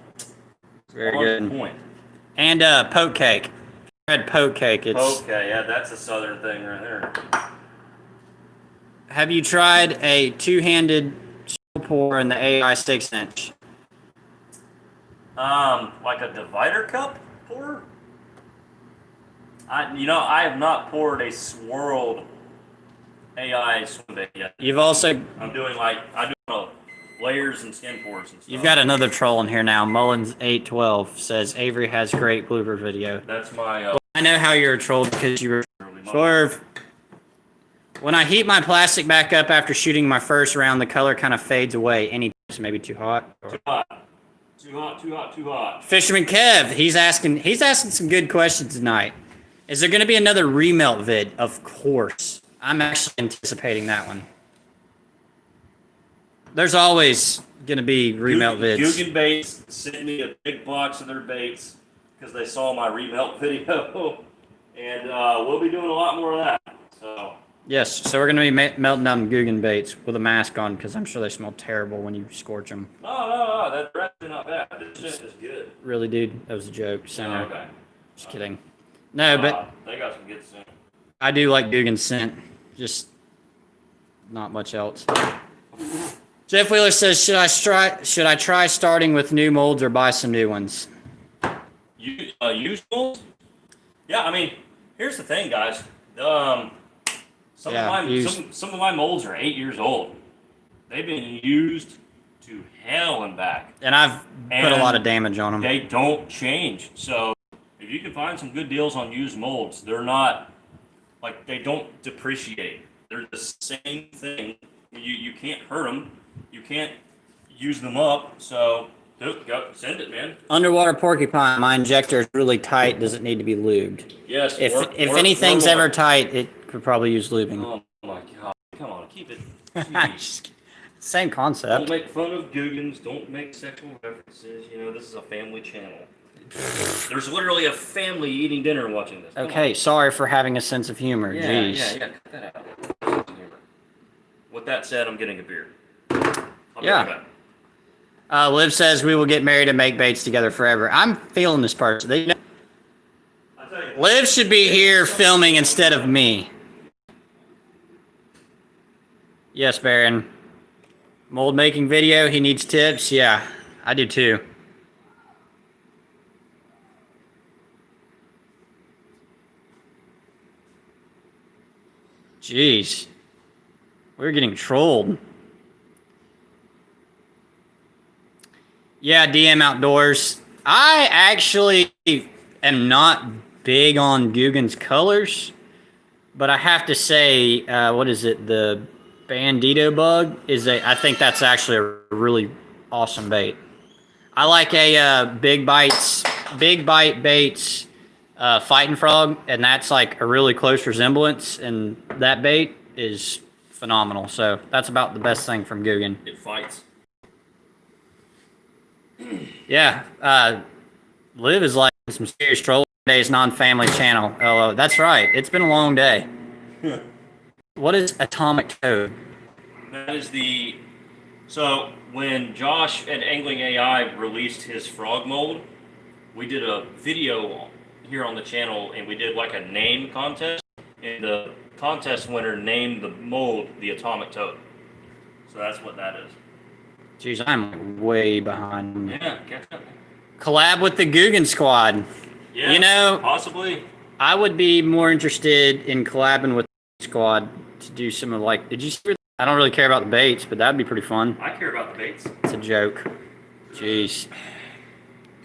Very on good. point. And poke cake. I had poke cake. It's. Okay, yeah, that's a southern thing right there. Have you tried a two-handed chill pour in the AI 6-inch? Like a divider cup pour? I have not poured a swirled AI swim bait yet. You've also. I'm doing layers and skin pours and stuff. You've got another troll in here now. Mullins812 says Avery has great blooper video. That's my. Well, I know how you're a troll because you were. Swerve. When I heat my plastic back up after shooting my first round, the color kind of fades away. Any tips? Maybe too hot? Too hot. Too hot, too hot, too hot. Fisherman Kev, he's asking some good questions tonight. Is there going to be another remelt vid? Of course. I'm actually anticipating that one. There's always going to be remelt vids. Guggen Baits sent me a big box of their baits because they saw my remelt video, and we'll be doing a lot more of that. So. Yes, so we're going to be melting down Guggen baits with a mask on because I'm sure they smell terrible when you scorch them. No, that's actually not bad. This shit is good. Really, dude? That was a joke. Center. Okay. Just kidding. No, but they got some good scent. I do like Guggen scent. Just not much else. Jeff Wheeler says, should I try starting with new molds or buy some new ones? Used molds? Yeah, I mean, here's the thing, guys. Some of my molds are 8 years old. They've been used to hell and back. And I've put a lot of damage on them. They don't change. So if you can find some good deals on used molds, they're not, like, they don't depreciate. They're the same thing. You can't hurt them. You can't use them up. So go send it, man. Underwater porcupine, my injector is really tight. Does it need to be lubed? Yes. If anything's ever tight, it could probably use lubing. Oh my god! Come on, keep it. Same concept. Don't make fun of Guggens. Don't make sexual references. You know, this is a family channel. There's literally a family eating dinner and watching this. Come Okay, sorry for having a sense of humor. on. Jeez. Yeah. Cut that out. With that said, I'm getting a beer. I'll be Yeah. right back. Liv says we will get married and make baits together forever. I'm feeling this person. Liv should be here filming instead of me. Yes, Baron. Mold making video. He needs tips. Yeah, I do too. Jeez. We're getting trolled. Yeah, DM Outdoors. I actually am not big on Guggen's colors, but I have to say, what is it? The Bandito bug I think that's actually a really awesome bait. I like a Big Bite Baits Fighting Frog, and that's like a really close resemblance, and that bait is phenomenal. So that's about the best thing from Guggen. It fights. Yeah, Liv is like some serious trolling days, non-family channel. Oh, that's right. It's been a long day. What is Atomic Toad? That is the. So when Josh at Angling AI released his frog mold, we did a video here on the channel, and we did like a name contest, and the contest winner named the mold the Atomic Toad. So that's what that is. Jeez, I'm way behind. Yeah, catch up. Collab with the Guggen Squad. Yeah, You know, possibly. I would be more interested in collabing with the squad to do some of like. Did you see? I don't really care about the baits, but that'd be pretty fun. I care about the baits. It's a joke. Jeez.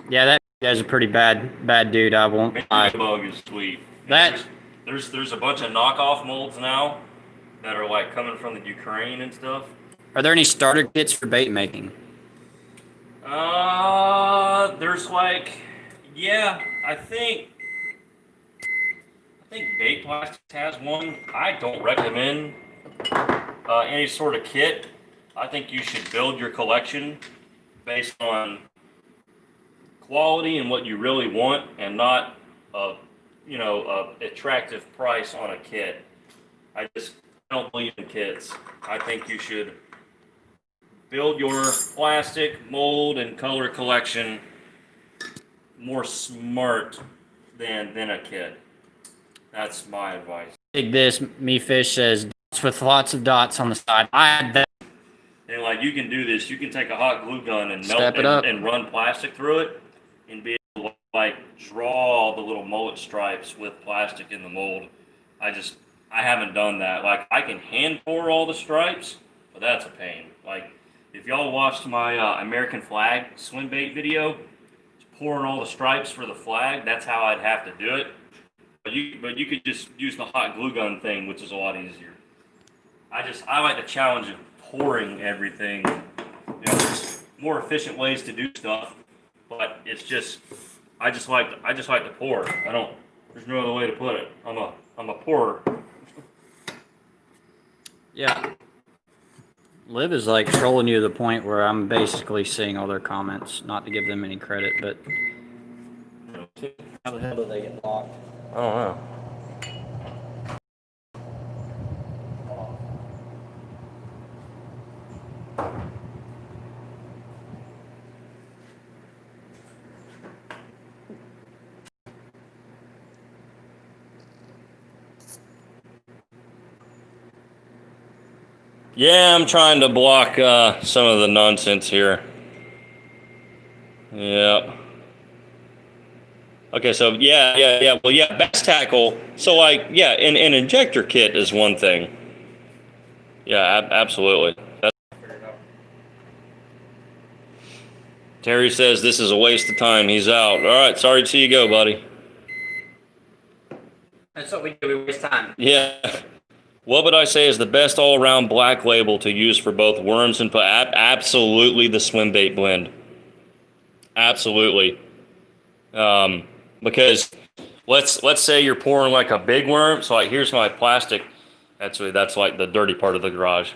Yeah, that guy's a pretty bad dude. I won't. Bandito bug is sweet. That- There's a bunch of knockoff molds now that are like coming from the Ukraine and stuff. Are there any starter kits for bait making? There's like, yeah, I think Bait Plastics has one. I don't recommend any sort of kit. I think you should build your collection based on quality and what you really want, and not a attractive price on a kit. I don't believe in kits. I think you should build your plastic, mold, and color collection more smart than a kit. That's my advice. Dig this. Me Fish says dots with lots of dots on the side. I had that. And like you can do this, you can take a hot glue gun and Step melt it up. and run plastic through it, and be able to like draw the little mullet stripes with plastic in the mold. I haven't done that. Like I can hand pour all the stripes, but that's a pain. Like if y'all watched my American flag swim bait video, pouring all the stripes for the flag, that's how I'd have to do it. But you could just use the hot glue gun thing, which is a lot easier. I like the challenge of pouring everything. There's more efficient ways to do stuff, but it's just I just like to pour. There's no other way to put it. I'm a pourer. Yeah. Liv is like trolling you to the point where I'm basically seeing all their comments, not to give them any credit, but how the hell do they get blocked? I don't know. Yeah, I'm trying to block some of the nonsense here. Yep. Okay, so yeah. Well, yeah, bass tackle. So like, yeah, an injector kit is one thing. Yeah, absolutely. Terry says this is a waste of time. He's out. All right, sorry to see you go, buddy. That's what we do. We waste time. Yeah. What would I say is the best all-around black label to use for both worms and absolutely the swim bait blend. Absolutely. Because let's say you're pouring like a big worm. So like here's my plastic. Actually, that's like the dirty part of the garage.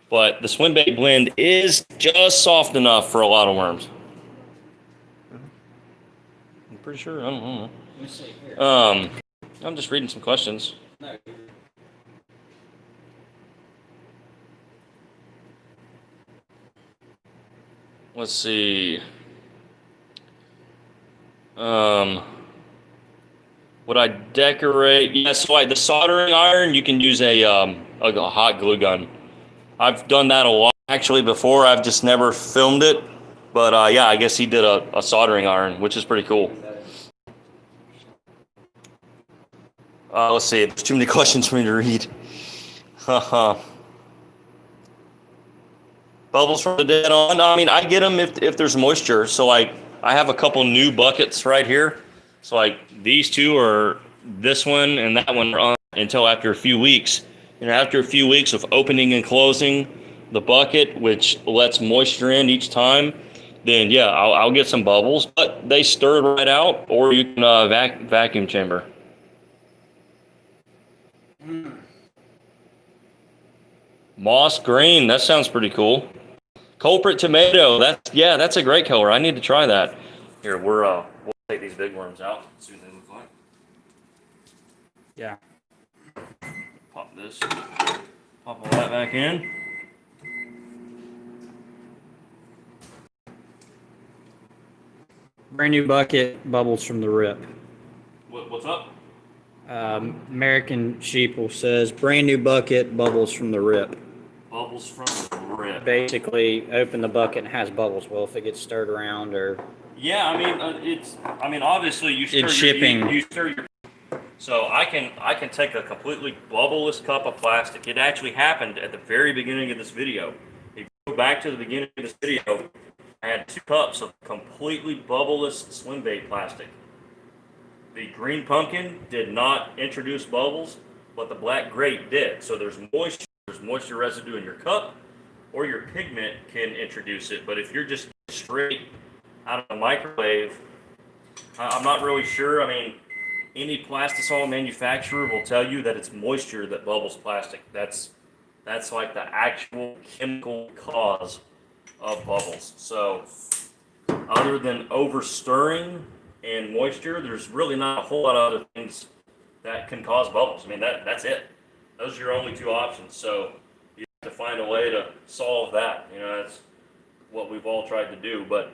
But the swim bait blend is just soft enough for a lot of worms. Pretty sure. I don't know. Let me see here. I'm just reading some questions. No. Let's see. Would I decorate? Yes, so like the soldering iron, you can use a hot glue gun. I've done that a lot actually before. I've just never filmed it. But yeah, I guess he did a soldering iron, which is pretty cool. Let's see. There's too many questions for me to read. Bubbles from the dead on. I mean, I get them if there's moisture. So like, I have a couple new buckets right here. So like these two are, this one and that one are on until after a few weeks. And after a few weeks of opening and closing the bucket, which lets moisture in each time, then yeah, I'll get some bubbles. But they stir right out, or you can vacuum chamber. Moss green, that sounds pretty cool. Culprit tomato, that's a great color. I need to try that. Here, we'll take these big worms out. See what they look like. Yeah. Pop this. Pop all that back in. Brand new bucket, bubbles from the rip. What's up? American Sheeple says, brand new bucket, bubbles from the rip. Bubbles from the rip. Basically, open the bucket and has bubbles. Well, if it gets stirred around or... Yeah, I mean, obviously you stir you stir your. So I can take a completely bubbleless cup of plastic. It actually happened at the very beginning of this video. If you go back to the beginning of this video, I had 2 cups of completely bubbleless swim bait plastic. The green pumpkin did not introduce bubbles, but the black grape did. So there's moisture residue in your cup, or your pigment can introduce it. But if you're just straight out of the microwave, I'm not really sure. I mean, any plastisol manufacturer will tell you that it's moisture that bubbles plastic. That's like the actual chemical cause of bubbles. So other than over stirring and moisture, there's really not a whole lot of other things that can cause bubbles. I mean, that's it. Those are your only 2 options. So you have to find a way to solve that. You know, that's what we've all tried to do. But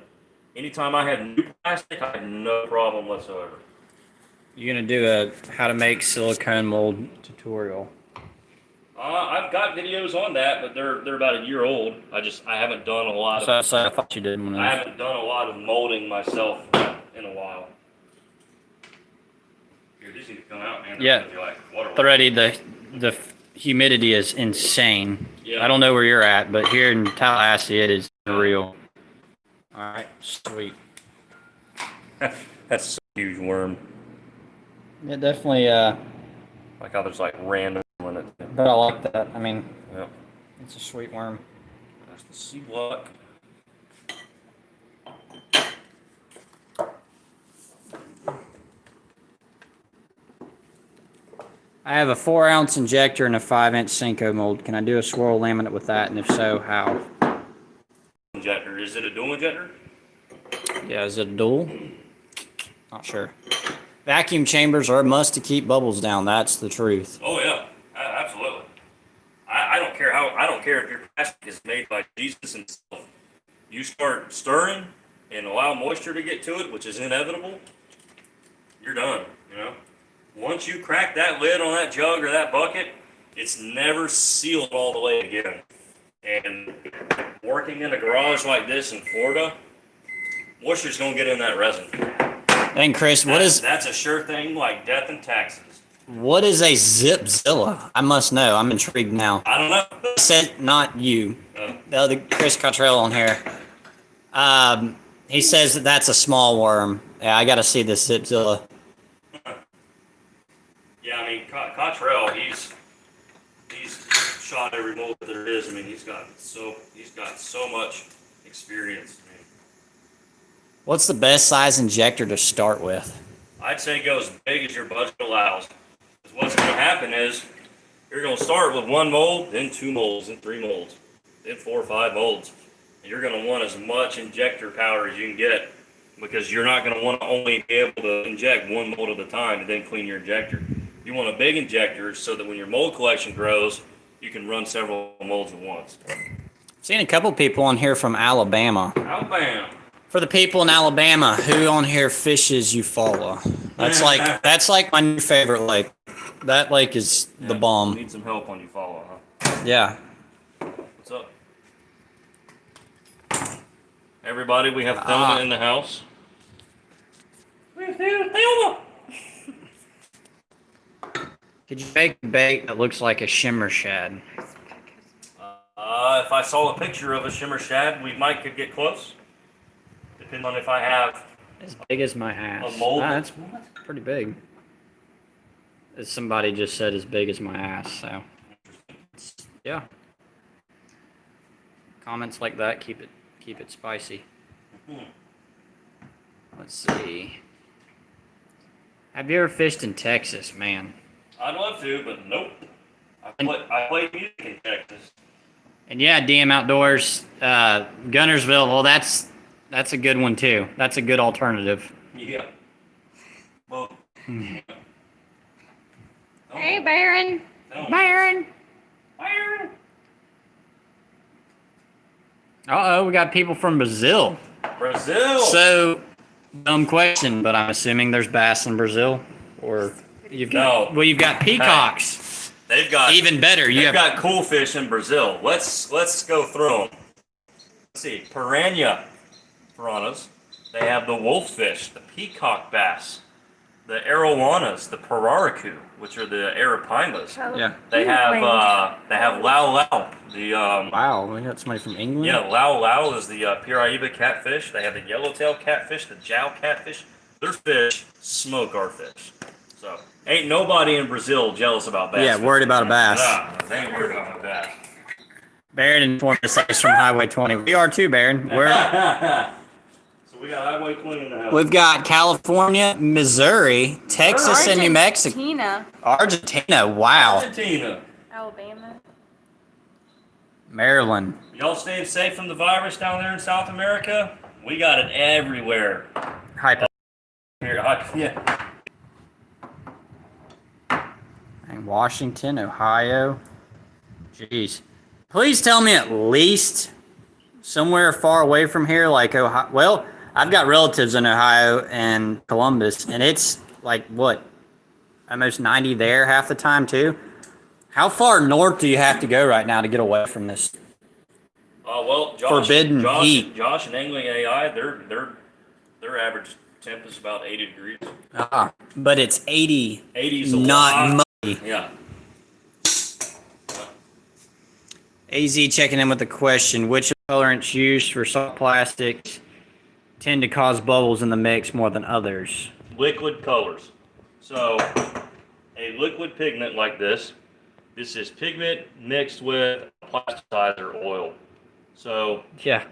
anytime I had new plastic, I had no problem whatsoever. You're going to do a how to make silicone mold tutorial. I've got videos on that, but they're about a year old. I haven't done a lot of. So I thought you did one. I haven't done a lot of molding myself in a while. Here, these need to come out, man. They're Yeah, gonna be like waterworks. already the humidity is insane. Yeah. I don't know where you're at, but here in Tallahassee, it is real. All right, sweet. That's a huge worm. Yeah, definitely. Like how there's like random in it. But I like that. I mean, Yep. it's a sweet worm. That's the sea block. I have a 4-ounce injector and a 5-inch Cinco mold. Can I do a swirl laminate with that? And if so, how? Injector. Is it a dual injector? Yeah, is it a dual? Not sure. Vacuum chambers are a must to keep bubbles down. That's the truth. Oh yeah, absolutely. I don't care I don't care if your plastic is made by Jesus himself. You start stirring and allow moisture to get to it, which is inevitable, you're done. You know, once you crack that lid on that jug or that bucket, it's never sealed all the way again. And working in a garage like this in Florida, moisture's gonna get in that resin. And Chris, That's a sure thing, like death and taxes. what is a Zipzilla? I must know. I'm intrigued now. I don't know. Said not you. The other Chris Cottrell on here. He says that's a small worm. Yeah, I got to see this Zipzilla. Yeah, I mean, Cottrell, he's shot every mold that there is. I mean, he's got so much experience. I mean, What's the best size injector to start with? I'd say go as big as your budget allows. Because what's going to happen is you're going to start with 1 mold, then 2 molds, then 3 molds, then 4 or 5 molds. And you're going to want as much injector power as you can get. because you're not going to want to only be able to inject one mold at a time and then clean your injector. You want a big injector so that when your mold collection grows, you can run several molds at once. Seen a couple people on here from Alabama. Alabama. For the people in Alabama, who on here fishes follow? That's like my new favorite lake. That lake is the bomb. Need some help on Eufaula, huh? Yeah. What's up? Everybody, we have Thelma in the house. Thelma! Could you make a bait that looks like a shimmer shad? If I saw a picture of a shimmer shad, we might could get close. Depends on if I have As big as my ass. a mold. That's pretty big. As somebody just said, as big as my ass. So, yeah. Comments like that keep it spicy. Let's see. Have you ever fished in Texas, man? I'd love to, but nope. I play music in Texas. And yeah, DM Outdoors, Gunnersville. Well, that's a good one too. That's a good alternative. Yeah. Well. Hey, Baron. Byron. Uh-oh, we got people from Brazil. Brazil. So, dumb question, but I'm assuming there's bass in Brazil, or you've got peacocks. They've got Even better. They've got cool fish in Brazil. Let's go through them. Let's see, piranhas. They have the wolffish, the peacock bass, the arowanas, the pararaku, which are the arapimas. Yeah. They have lau lau. Wow, we got somebody from England. Yeah, lau lau is the Piraiba catfish. They have the yellowtail catfish, the jow catfish. Their fish smoke our fish. So ain't nobody in Brazil jealous about bass. Yeah, worried about a bass. Nah, they ain't worried about a bass. Baron informed us he's from Highway 20. We are too, Baron. So we got Highway 20 in the house. We've got California, Missouri, Texas, and New Mexico. Argentina. Wow. Argentina. Alabama. Maryland. Y'all staying safe from the virus down there in South America? We got it everywhere. Hype. Here, yeah. And Washington, Ohio. Jeez. Please tell me at least somewhere far away from here, like Ohio. Well, I've got relatives in Ohio and Columbus, and it's like, what, almost 90 there half the time, too? How far north do you have to go right now to get away from this? Well, Forbidden heat. Josh and Angling AI, their average temp is about 80 degrees. But it's 80, 80's not muddy. Yeah. AZ checking in with a question. Which colorants used for soft plastics tend to cause bubbles in the mix more than others? Liquid colors. So, a liquid pigment like this is pigment mixed with plasticizer oil. So, yeah.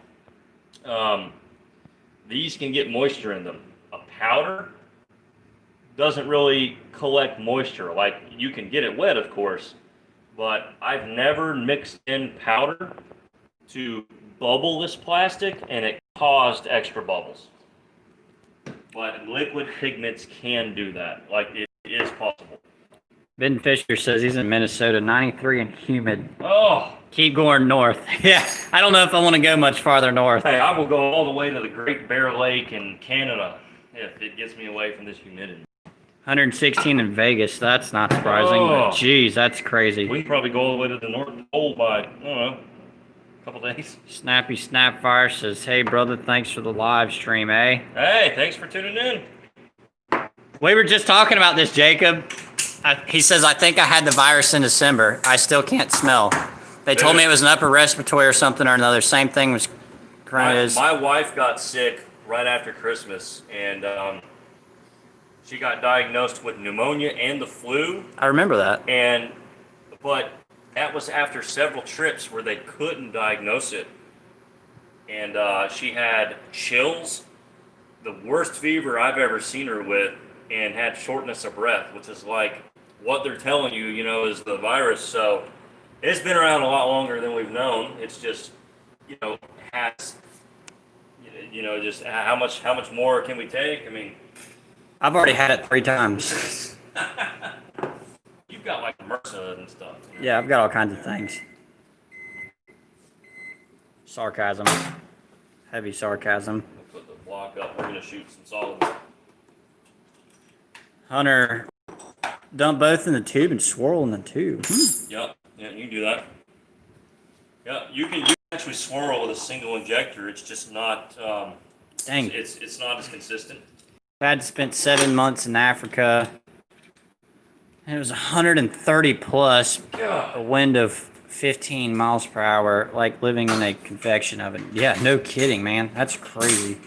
These can get moisture in them. A powder doesn't really collect moisture. Like, you can get it wet, of course, but I've never mixed in powder to bubble this plastic, and it caused extra bubbles. But liquid pigments can do that. Like, it is possible. Ben Fisher says he's in Minnesota, 93 and humid. Oh! Keep going north. Yeah, I don't know if I want to go much farther north. Hey, I will go all the way to the Great Bear Lake in Canada if it gets me away from this humidity. 116 in Vegas. That's not surprising. But geez, that's crazy. We can probably go all the way to the North Pole by, I don't know, a couple days. Snappy Snapfire says, hey, brother, thanks for the live stream, eh? Hey, thanks for tuning in. We were just talking about this, Jacob. He says, I think I had the virus in December. I still can't smell. They told me it was an upper respiratory or something or another. Same thing was corona. My wife got sick right after Christmas, and she got diagnosed with pneumonia and the flu. I remember that. But that was after several trips where they couldn't diagnose it. And she had chills, the worst fever I've ever seen her with, and had shortness of breath, which is like what they're telling you, is the virus. So it's been around a lot longer than we've known. It's just, has, you know, just how much more can we take? I mean, I've already had it 3 times. you've got like MRSA and stuff. You know? Yeah, I've got all kinds of things. Sarcasm. Heavy sarcasm. We'll put the block up. We're gonna shoot some solids. Hunter, dump both in the tube and swirl in the tube. Yep. Yeah, you can do that. Yeah, you can actually swirl with a single injector. It's just not. Dang. It's not as consistent. I had spent 7 months in Africa. And it was 130 plus, a wind of 15 miles per hour, like living in a convection oven. Yeah, no kidding, man. That's crazy.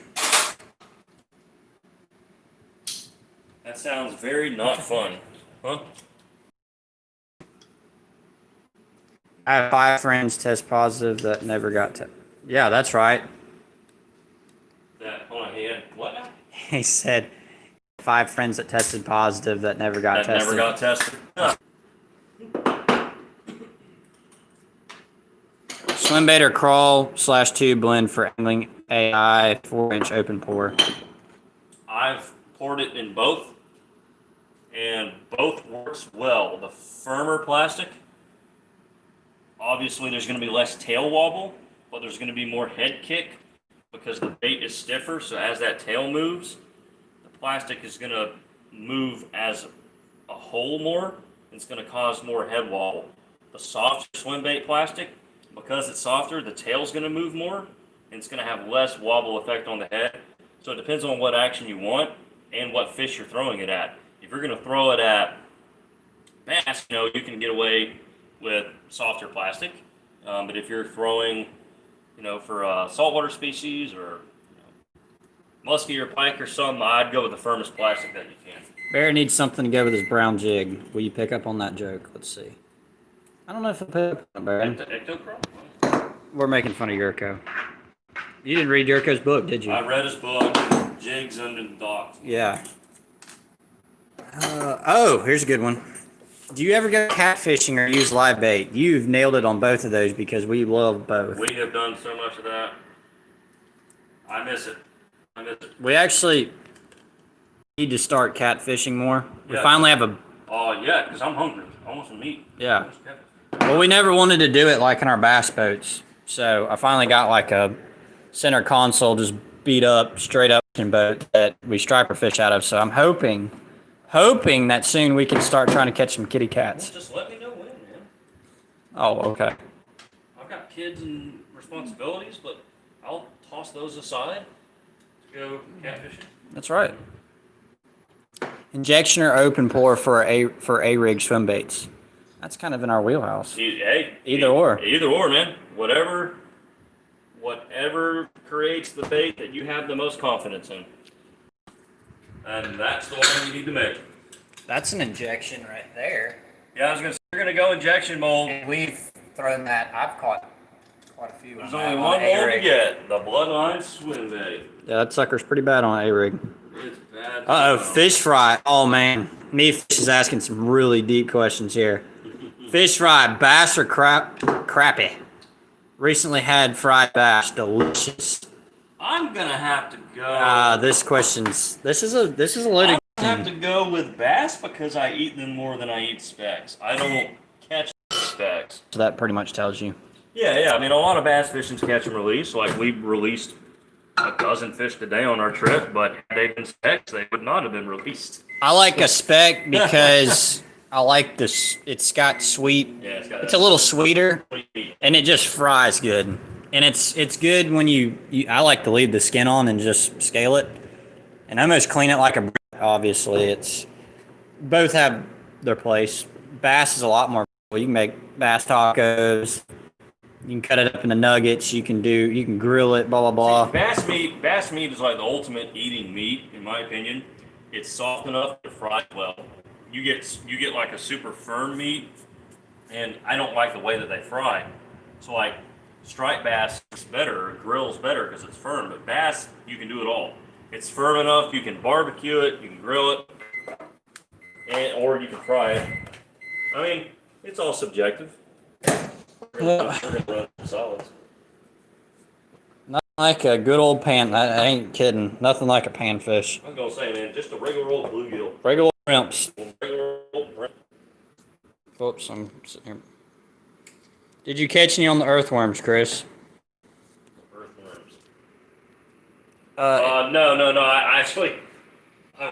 That sounds very not fun, huh? I have 5 friends test positive that never got tested. Yeah, that's right. Hold on, he had what now? He said 5 friends that tested positive that never got tested. Never got tested. Huh. Swim bait or crawl/tube blend for angling AI 4-inch open pour. I've poured it in both, and both works well. The firmer plastic, obviously there's going to be less tail wobble, but there's going to be more head kick because the bait is stiffer. So as that tail moves, the plastic is going to move as a whole more. It's going to cause more head wobble. The soft swim bait plastic, because it's softer, the tail's going to move more, and it's going to have less wobble effect on the head. So it depends on what action you want and what fish you're throwing it at. If you're going to throw it at bass, you know, you can get away with softer plastic. But if you're throwing, you know, for saltwater species or muskie or pike or something, I'd go with the firmest plastic that you can. Bear needs something to go with his brown jig. Will you pick up on that joke? Let's see. I don't know if I'll pick up on it, Baron. Ectochrome? We're making fun of Yurko. You didn't read Yurko's book, did you? I read his book, Jigs Under the Docks. Yeah. Here's a good one. Do you ever go catfishing or use live bait? You've nailed it on both of those because we love both. We have done so much of that. I miss it. We actually need to start catfishing more. We Yeah. finally have a... Yeah, because I'm hungry. I want some meat. Yeah. Well, we never wanted to do it like in our bass boats. So I finally got like a center console just beat up, straight up boat that we striper fish out of. So I'm hoping that soon we can start trying to catch some kitty cats. Just let me know when, man. Oh, okay. I've got kids and responsibilities, but I'll toss those aside to go catfishing. That's right. Injection or open pour for A-rig swim baits. That's kind of in our wheelhouse. Either or, man. Whatever creates the bait that you have the most confidence in. And that's the one you need to make. That's an injection right there. Yeah, I was going to say, we're going to go injection mold. And we've thrown that. I've caught quite a few. There's only one mold to get. The Bloodline swim bait. Yeah, that sucker's pretty bad on A-rig. It's bad. Uh-oh, fish fry. Oh, man. Me Fish is asking some really deep questions here. Fish fry, bass or crappie? Recently had fried bass. Delicious. I'm going to have to go. This is a loaded. I have to go with bass because I eat them more than I eat specks. I don't catch specks. So that pretty much tells you. Yeah. I mean, a lot of bass fishing's catch and release. Like, we released a dozen fish today on our trip, but had they been specks, they would not have been released. I like a speck because I like this. It's got sweet. Yeah, it's a little sweeter, sweet. and it just fries good. And it's good when you I like to leave the skin on and just scale it, and almost clean it like a. Obviously, it's both have their place. Bass is a lot more. You can make bass tacos. You can cut it up into nuggets. You can grill it. Blah blah blah. See, bass meat is like the ultimate eating meat, in my opinion. It's soft enough to fry well. You get like a super firm meat, and I don't like the way that they fry. So like striped bass is better, or grill's better because it's firm. But bass, you can do it all. It's firm enough. You can barbecue it. You can grill it, or you can fry it. I mean, it's all subjective. We're gonna run some solids. Not Like a good old pan. I ain't kidding. Nothing like a panfish. I'm gonna say, man, just a regular old bluegill. Regular shrimps. Regular old shrimp. Oops, I'm sitting here. Did you catch any on the earthworms, Chris? Earthworms. Uh, No. I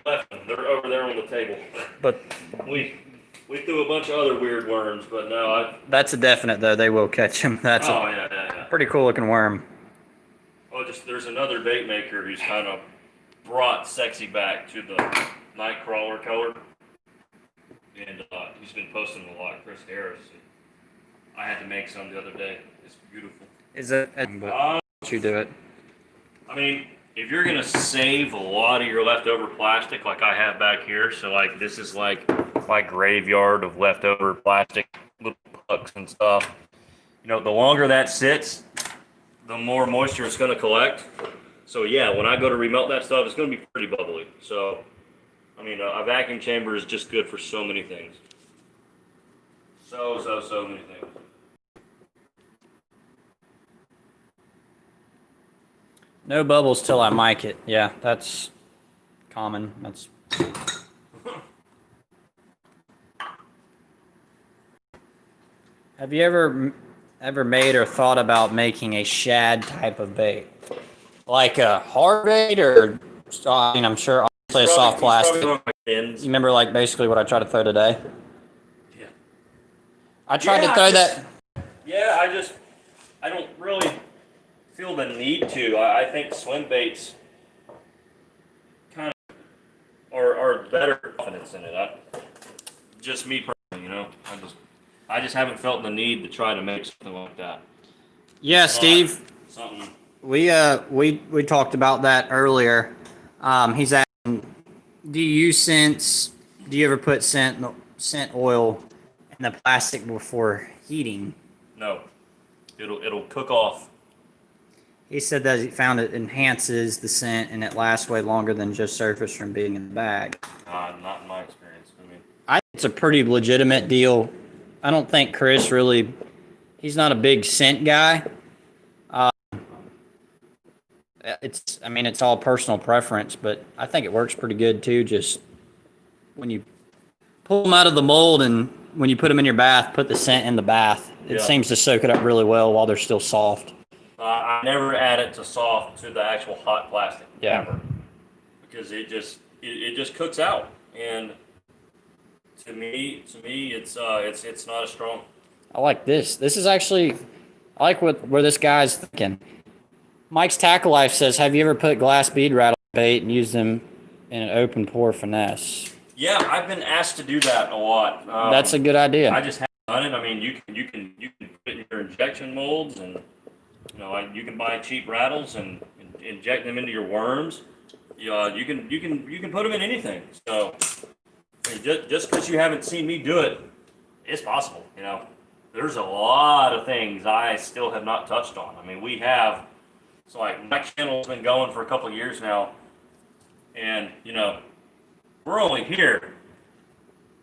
left them. They're over there on the table. but We threw a bunch of other weird worms, but no, that's a definite, though. They will catch them. That's a yeah. pretty cool looking worm. Oh, there's another bait maker who's kind of brought sexy back to the nightcrawler color, and he's been posting a lot. Chris Harris. I had to make some the other day. It's beautiful. Is it? But you do it. I mean, if you're gonna save a lot of your leftover plastic, like I have back here, so like this is like my graveyard of leftover plastic, little pucks and stuff. You know, the longer that sits, the more moisture it's gonna collect. So yeah, when I go to remelt that stuff, it's gonna be pretty bubbly. So, I mean, a vacuum chamber is just good for so many things. So many things. No bubbles till I mic it. Yeah, that's common. That's. Have you ever made or thought about making a shad type of bait, like a hard bait, or I mean, I'm sure obviously a soft plastic. You remember, like basically what I tried to throw today. Yeah. I tried to throw that. Yeah, I don't really feel the need to. I think swim baits kind of are better confidence in it. Just me personally, you know. I just haven't felt the need to try to make something like that. Yeah, Steve. Something. We talked about that earlier. He's asking, do you ever put scent oil in the plastic before heating? No. It'll cook off. He said that he found it enhances the scent and it lasts way longer than just surface from being in the bag. Not in my experience. I mean, I think it's a pretty legitimate deal. I don't think Chris really, he's not a big scent guy. It's all personal preference, but I think it works pretty good too. Just when you pull them out of the mold and when you put them in your bath, put the scent in the bath. It seems to soak it up really well while they're still soft. I never add it to the actual hot plastic. Yeah. Ever. Because it just cooks out, and to me it's not as strong. I like this. This is actually, I like where this guy's thinking. Mike's Tackle Life says, have you ever put glass bead rattle bait and used them in an open pour finesse? Yeah, I've been asked to do that a lot. That's a good idea. I just haven't done it. I mean, you can put it in your injection molds, and you can buy cheap rattles and inject them into your worms. You can put them in anything. So I mean, just because you haven't seen me do it, it's possible. You know, there's a lot of things I still have not touched on. I mean, we have. So like my channel's been going for a couple of years now, and we're only here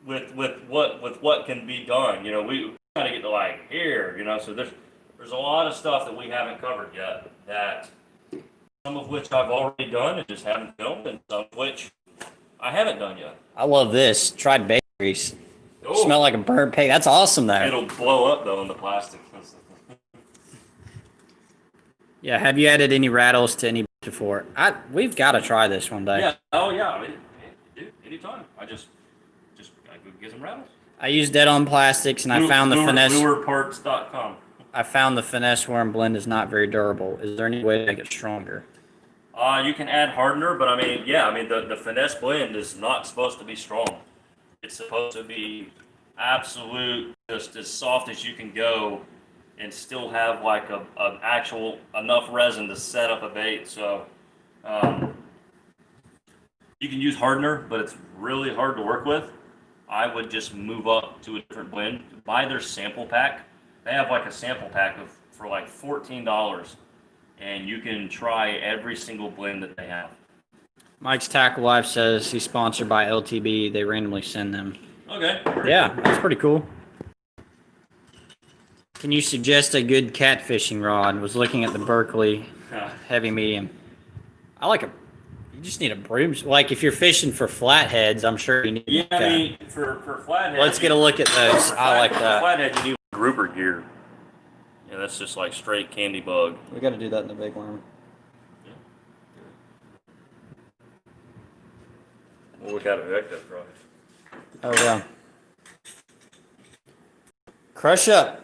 with what can be done. We gotta get to like here. So there's a lot of stuff that we haven't covered yet. That some of which I've already done and just haven't filmed, and some of which I haven't done yet. I love this. Tried bait grease. Oh. Smell like a burnt pig. That's awesome though. It'll blow up though in the plastic. Yeah, have you added any rattles to any before? We've got to try this one day. Yeah. Oh yeah. I mean, dude, anytime. I just I go get some rattles. I used Dead On Plastics, and I found the finesse. Lureparts.com. I found the finesse worm blend is not very durable. Is there any way to make it stronger? You can add hardener, but the finesse blend is not supposed to be strong. It's supposed to be absolute, just as soft as you can go, and still have like an actual enough resin to set up a bait. So you can use hardener, but it's really hard to work with. I would just move up to a different blend. Buy their sample pack. They have like a sample pack for like $14, and you can try every single blend that they have. Mike's Tackle Life says he's sponsored by LTB. They randomly send them. Okay. Yeah, that's pretty cool. Can you suggest a good catfishing rod? Was looking at the Berkeley Heavy medium. I like a. You just need a broom. Like if you're fishing for flatheads, I'm sure you need. Yeah, I mean, for flathead. Let's get a look at those. I like that. Flathead, you need grouper gear. Yeah, that's just like straight candy bug. We got to do that in the big worm. Well, we got to wreck that price. Oh yeah. Crush up.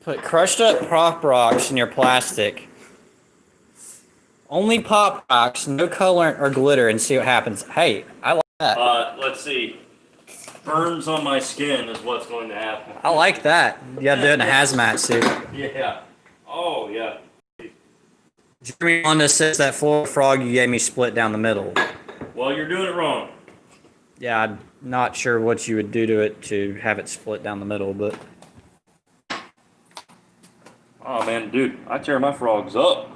Put crushed up pop rocks in your plastic. Only pop rocks, no colorant or glitter, and see what happens. Hey, I like that. Let's see. Burns on my skin is what's going to happen. I like that. You gotta do it in a hazmat suit. Yeah. Oh, yeah. Jeremy Honda says that floor frog you gave me split down the middle. Well, you're doing it wrong. Yeah, I'm not sure what you would do to it to have it split down the middle, but... Oh, man, dude, I tear my frogs up.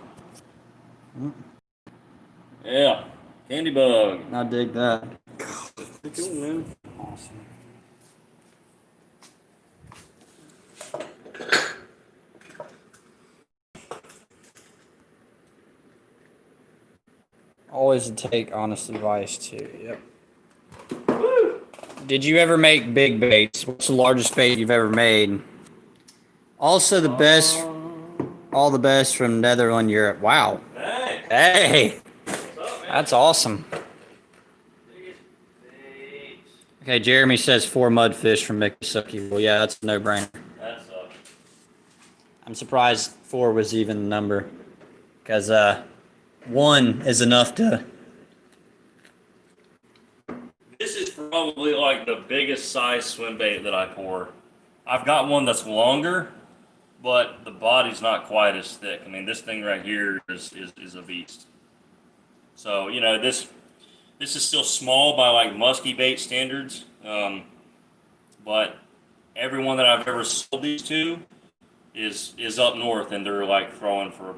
Yeah. Candy bug. I dig that. Pretty cool, man. Awesome. Always take honest advice too. Yep. Woo! Did you ever make big baits? What's the largest bait you've ever made? Also the best, all the best from Netherlands, Europe. Wow. Hey. Hey. What's up, man? That's awesome. Okay, Jeremy says 4 mudfish from Mississippi. Well, yeah, that's a no-brainer. That sucks. I'm surprised 4 was even the number, because 1 is enough to. This is probably like the biggest size swim bait that I pour. I've got one that's longer, but the body's not quite as thick. I mean, this thing right here is a beast. So, you know, this is still small by like musky bait standards, but everyone that I've ever sold these to is up north, and they're like throwing for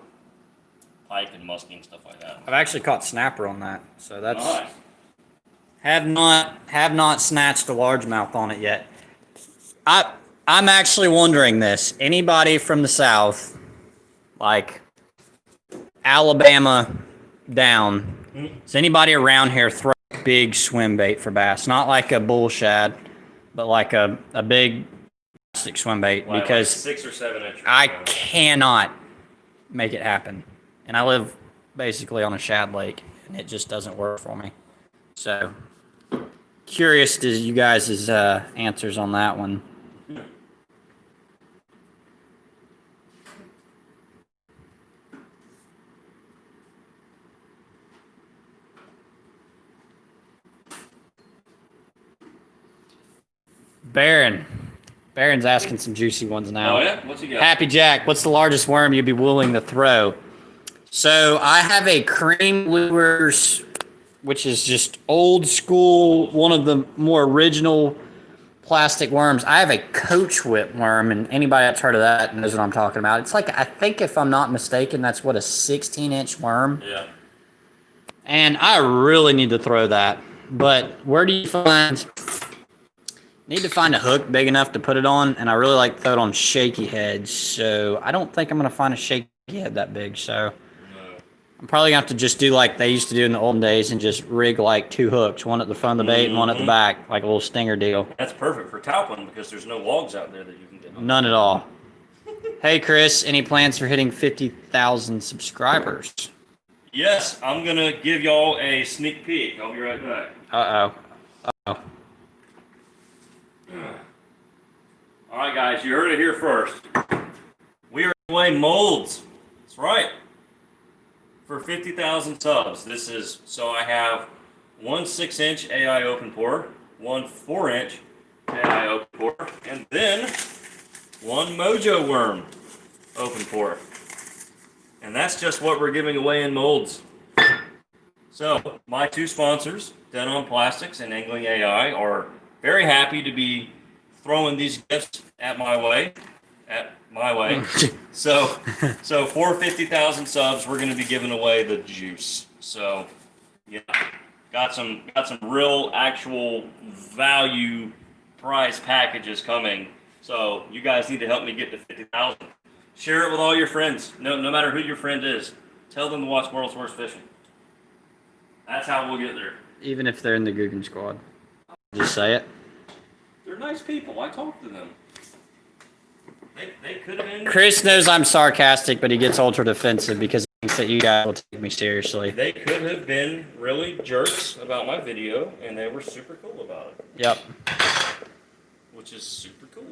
pike and musky and stuff like that. I've actually caught snapper on that, so that's Nice. have not snatched a largemouth on it yet. I'm actually wondering this. Anybody from the South, like Alabama down, does anybody around here throw a big swim bait for bass? Not like a bull shad, but like a big plastic swim bait, Like because 6 or 7 inches. I cannot make it happen. And I live basically on a shad lake, and it just doesn't work for me. So, curious to you guys' answers on that one. Baron's asking some juicy ones now. Oh yeah, what's he got? Happy Jack, what's the largest worm you'd be willing to throw? So I have a cream lures, which is just old school, one of the more original plastic worms. I have a coach whip worm, and anybody that's heard of that knows what I'm talking about. It's like, I think if I'm not mistaken, that's what, a 16-inch worm? Yeah. And I really need to throw that. But where do you find... Need to find a hook big enough to put it on, and I really like to throw it on shaky heads, so I don't think I'm going to find a shaky head that big, so No. I'm probably going to have to just do like they used to do in the olden days and just rig like 2 hooks, one at the front of the bait and one at the back, like a little stinger deal. That's perfect for Taupin because there's no logs out there that you can get on. None at all. Hey, Chris, any plans for hitting 50,000 subscribers? Yes, I'm going to give y'all a sneak peek. I'll be right back. Uh-oh. Uh-oh. All right, guys, you heard it here first. We are giving away molds. That's right. For 50,000 subs. This is, so I have one 6-inch AI open pour, one 4-inch AI open pour, and then one Mojo worm open pour. And that's just what we're giving away in molds. So, my 2 sponsors, Denon Plastics and Angling AI, are very happy to be throwing these gifts at my way. So for 50,000 subs, we're going to be giving away the juice. So, yeah, got some real actual value prize packages coming. So you guys need to help me get to 50,000. Share it with all your friends. No matter who your friend is. Tell them to watch World's Worst Fishing. That's how we'll get there. Even if they're in the Guggen squad. Just say it. They're nice people. I talk to them. They could have been. Chris knows I'm sarcastic, but he gets ultra defensive because he thinks that you guys will take me seriously. They could have been really jerks about my video, and they were super cool about it. Yep. Which is super cool.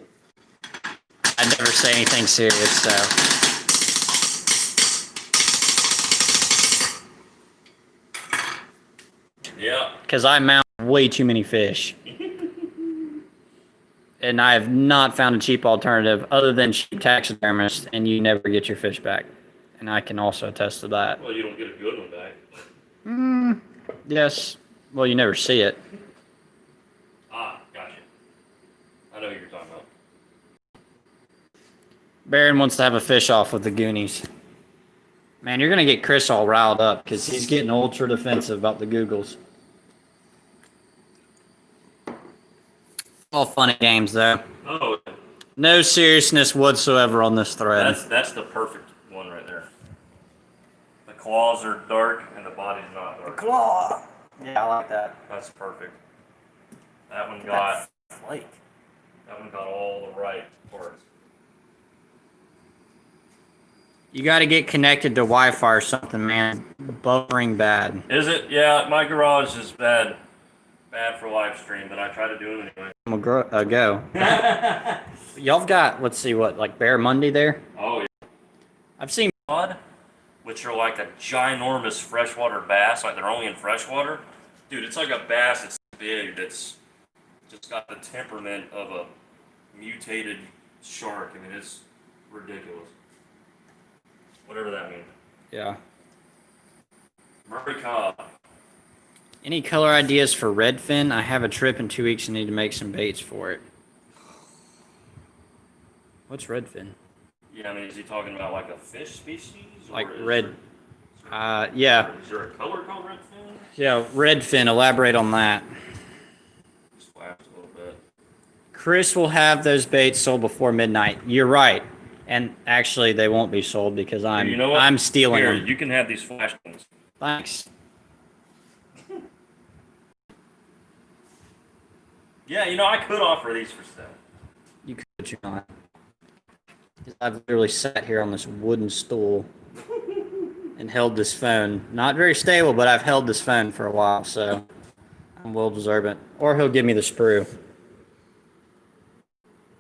I never say anything serious, so. Yeah. Because I mount way too many fish. And I have not found a cheap alternative other than cheap taxidermist, and you never get your fish back. And I can also attest to that. Well, you don't get a good one back. Yes. Well, you never see it. Ah, gotcha. I know what you're talking about. Baron wants to have a fish off with the Goonies. Man, you're going to get Chris all riled up because he's getting ultra defensive about the Googles. All fun and games, though. Oh, No seriousness whatsoever on this thread. that's the perfect one right there. The claws are dark and the body's not dark. Claw. Yeah, I like that. That's perfect. That one got Flake. that one got all the right parts. You got to get connected to Wi-Fi or something, man. Buffering bad. Is it? Yeah, my garage is bad. Bad for live stream, but I try to do it anyway. I'm gonna go. Y'all have got, let's see, what, like Bear Monday there? Oh, yeah. I've seen. Cod, which are like a ginormous freshwater bass, like they're only in freshwater. Dude, it's like a bass that's big, that's just got the temperament of a mutated shark. I mean, it's ridiculous. Whatever that means. Yeah. Murray cod. Any color ideas for redfin? I have a trip in 2 weeks and need to make some baits for it. What's redfin? Yeah, I mean, is he talking about like a fish species? Like is red. there- Yeah. Is there a color called redfin? Yeah, redfin. Elaborate on that. Just flashed a little bit. Chris will have those baits sold before midnight. You're right. And actually, they won't be sold because You know what? I'm stealing Here, them. you can have these flash ones. Thanks. Yeah, you know, I could offer these for sale. You could, but you're not. 'Cause I've literally sat here on this wooden stool and held this phone. Not very stable, but I've held this phone for a while, so I'm well deserving. Or he'll give me the sprue.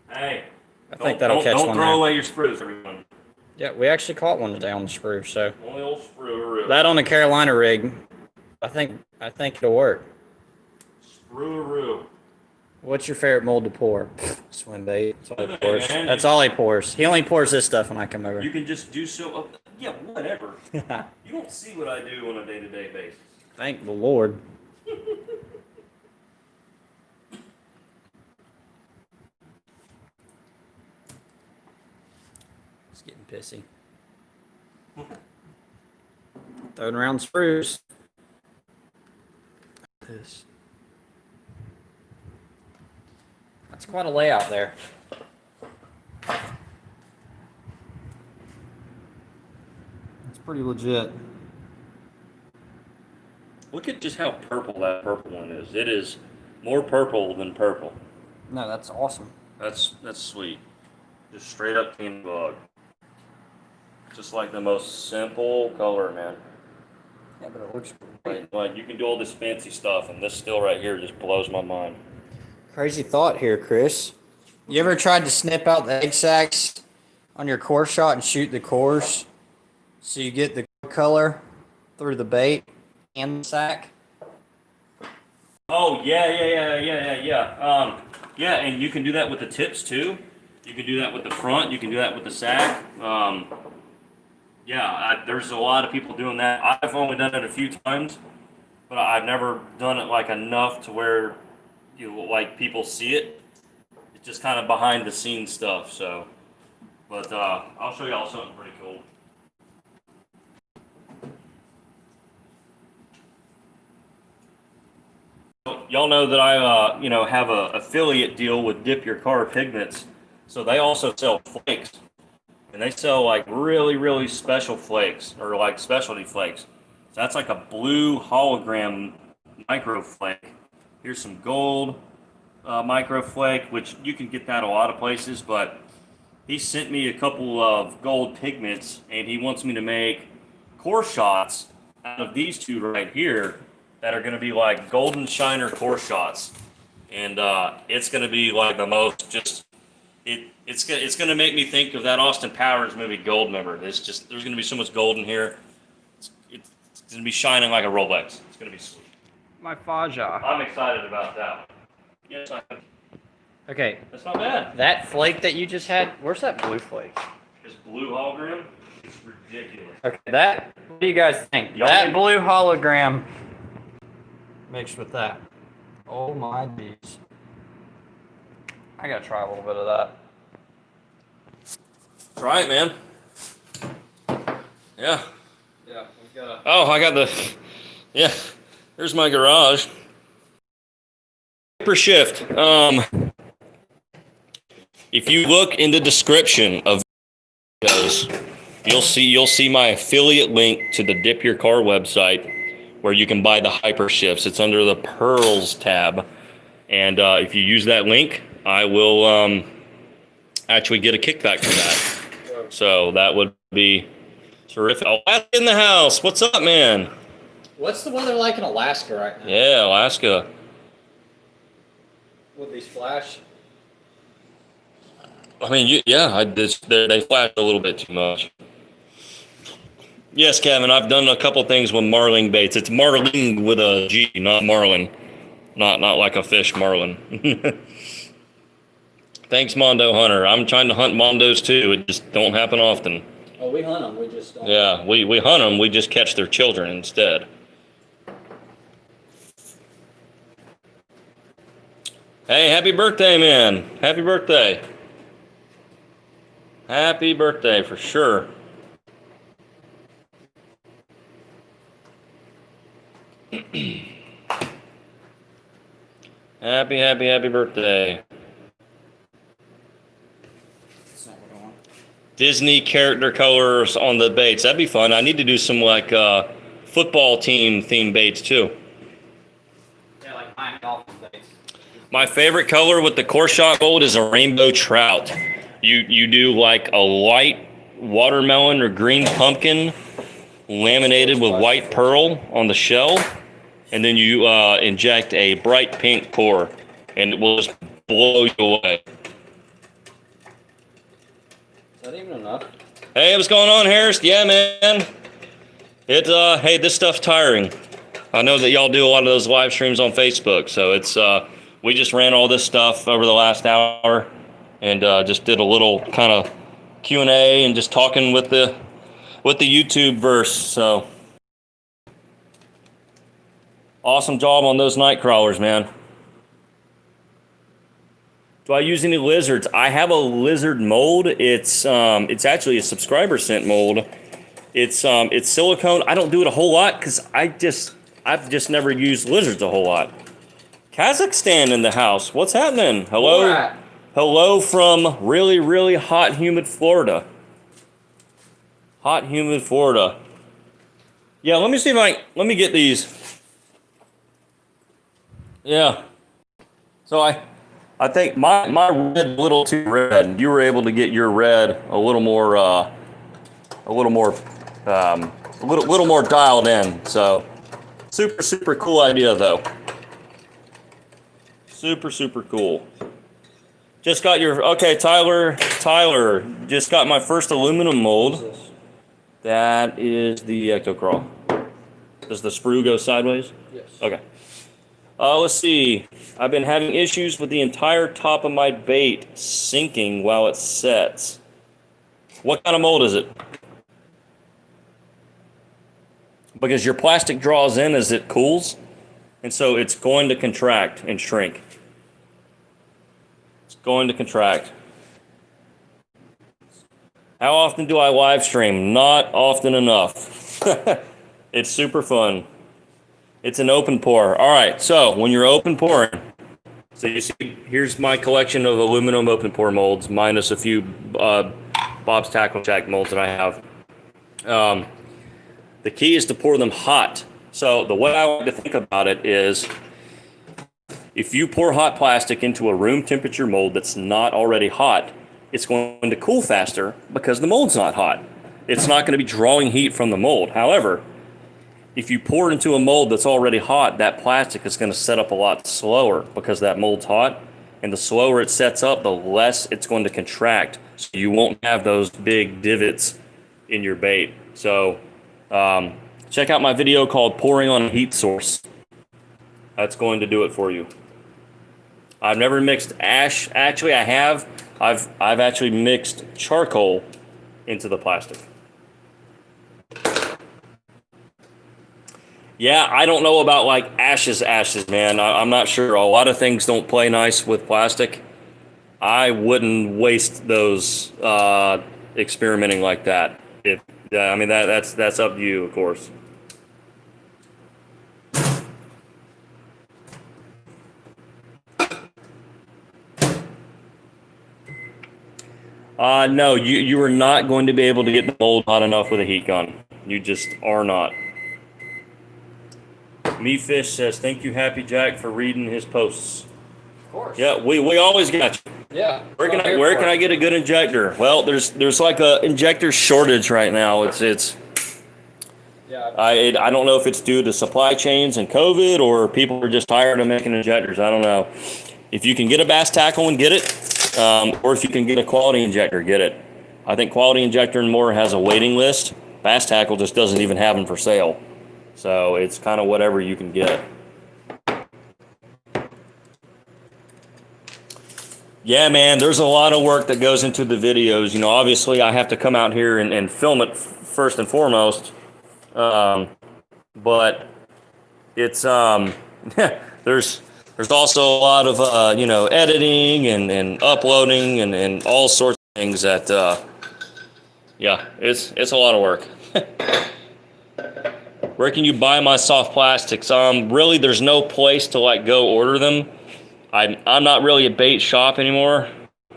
Hey, I think that'll catch don't one throw there. away your sprues, everyone. Yeah, we actually caught one today on the sprue, so Only old sprue. that on the Carolina rig, I think it'll work. Sprue. What's your favorite mold to pour? Swim bait. That's all he Hey, pours. man. That's all he pours. He only pours this stuff when I come over. You can just do so. Yeah, whatever. You don't see what I do on a day-to-day basis. Thank the Lord. It's getting pissy. Throwing around sprues. This. That's quite a layout there. It's pretty legit. Look at just how purple that purple one is. It is more purple than purple. No, that's awesome. That's sweet. Just straight up teen bug. Just like the most simple color, man. Yeah, but it looks great. Like you can do all this fancy stuff, and this still right here just blows my mind. Crazy thought here, Chris. You ever tried to snip out the egg sacs on your core shot and shoot the cores so you get the color through the bait and the sac? Oh yeah. Yeah, and you can do that with the tips too. You can do that with the front. You can do that with the sack. There's a lot of people doing that. I've only done it a few times, but I've never done it like enough to where like people see it. It's just kind of behind the scenes stuff. So, but I'll show y'all something pretty cool. Y'all know that I have a affiliate deal with Dip Your Car Pigments, so they also sell flakes, and and they sell like really, really special flakes or like specialty flakes. So that's like a blue hologram micro flake. Here's some gold micro flake, which you can get that a lot of places, but he sent me a couple of gold pigments, and he wants me to make core shots out of these two right here that are going to be like golden shiner core shots, and it's going to be like the most just it's going to make me think of that Austin Powers movie Goldmember. There's going to be so much gold in here. It's going to be shining like a Rolex. It's going to be sweet. My Faja. I'm excited about that one. Yes, I am. Okay, That's not bad. that flake that you just had, where's that blue flake? This blue hologram is ridiculous. Okay, that, what do you guys think? Y'all That think- blue hologram mixed with that. Oh my geez. I gotta try a little bit of that. Try it, man. Yeah. Yeah, we've got a... Oh, I got the. Yeah. There's my garage. Per shift. If you look in the description of videos, you'll see my affiliate link to the Dip Your Car website where you can buy the hyper shifts. It's under the Pearls tab, and if you use that link, I will actually get a kickback from that. So that would be terrific. Alaska in the house. What's up, man? What's the weather like in Alaska right now? Yeah, Alaska. With these flash? I mean, they flash a little bit too much. Yes, Kevin, I've done a couple things with marling baits. It's marling with a G, not marlin. Not like a fish, marlin. Thanks, Mondo Hunter. I'm trying to hunt Mondos too. It just don't happen often. Oh, we hunt them. We just don't. Yeah, we hunt them. We just catch their children instead. Hey, happy birthday, man. Happy birthday. Happy birthday for sure. Happy birthday. That's not what I want. Disney character colors on the baits. That'd be fun. I need to do some like football team themed baits too. Yeah, like Miami Dolphins baits. My favorite color with the core shot gold is a rainbow trout. You do like a light watermelon or green pumpkin laminated with white pearl on the shell, and then you inject a bright pink core, and it will just blow you away. Is that even enough? Hey, what's going on, Harris? Yeah, man. Hey, this stuff's tiring. I know that y'all do a lot of those live streams on Facebook, so it's we just ran all this stuff over the last hour, and just did a little kind of Q&A and just talking with the YouTube verse. So awesome job on those night crawlers, man. Do I use any lizards? I have a lizard mold. It's actually a subscriber sent mold. It's silicone. I don't do it a whole lot because I've just never used lizards a whole lot. Kazakhstan in the house. What's happening? Hello. Right. Hello from really, really hot, humid Florida. Hot, humid Florida. Yeah, let me see if let me get these. Yeah. So I think my red a little too red. You were able to get your red a little more dialed in. So super cool idea though. Super cool. Just got Tyler just got my first aluminum mold. That is the Ectocrawl. Does the sprue go sideways? Yes. Okay. Let's see. I've been having issues with the entire top of my bait sinking while it sets. What kind of mold is it? Because your plastic draws in as it cools, and so it's going to contract and shrink. It's going to contract. How often do I live stream? Not often enough. It's super fun. It's an open pour. All right, so when you're open pouring, so you see, here's my collection of aluminum open pour molds, minus a few Bob's Tackle Shack molds that I have. The key is to pour them hot. So the way I like to think about it is, if you pour hot plastic into a room temperature mold that's not already hot, it's going to cool faster because the mold's not hot. It's not going to be drawing heat from the mold. However, if you pour it into a mold that's already hot, that plastic is going to set up a lot slower because that mold's hot. And the slower it sets up, the less it's going to contract. So you won't have those big divots in your bait. So check out my video called Pouring on a Heat Source. That's going to do it for you. I've never mixed ash. Actually, I have. I've actually mixed charcoal into the plastic. Yeah, I don't know about like ashes, man. I'm not sure. A lot of things don't play nice with plastic. I wouldn't waste those experimenting like that. I mean, that's up to you, of course. No, you are not going to be able to get the mold hot enough with a heat gun. You just are not. Mefish says, "Thank you, Happy Jack, for reading his posts." Of course. Yeah, we always got you. Yeah. Where can I get a good injector? Well, there's like a injector shortage right now. It's. Yeah. I don't know if it's due to supply chains and COVID or people are just tired of making injectors. I don't know. If you can get a bass tackle and get it, or if you can get a quality injector, get it. I think Quality Injector and More has a waiting list. Bass Tackle just doesn't even have them for sale. So it's kind of whatever you can get. Yeah, man, there's a lot of work that goes into the videos. You know, obviously I have to come out here and film it first and foremost. But it's, there's also a lot of, editing and uploading and all sorts of things that, yeah, it's a lot of work. Where can you buy my soft plastics? Really, there's no place to like go order them. I'm not really a bait shop anymore.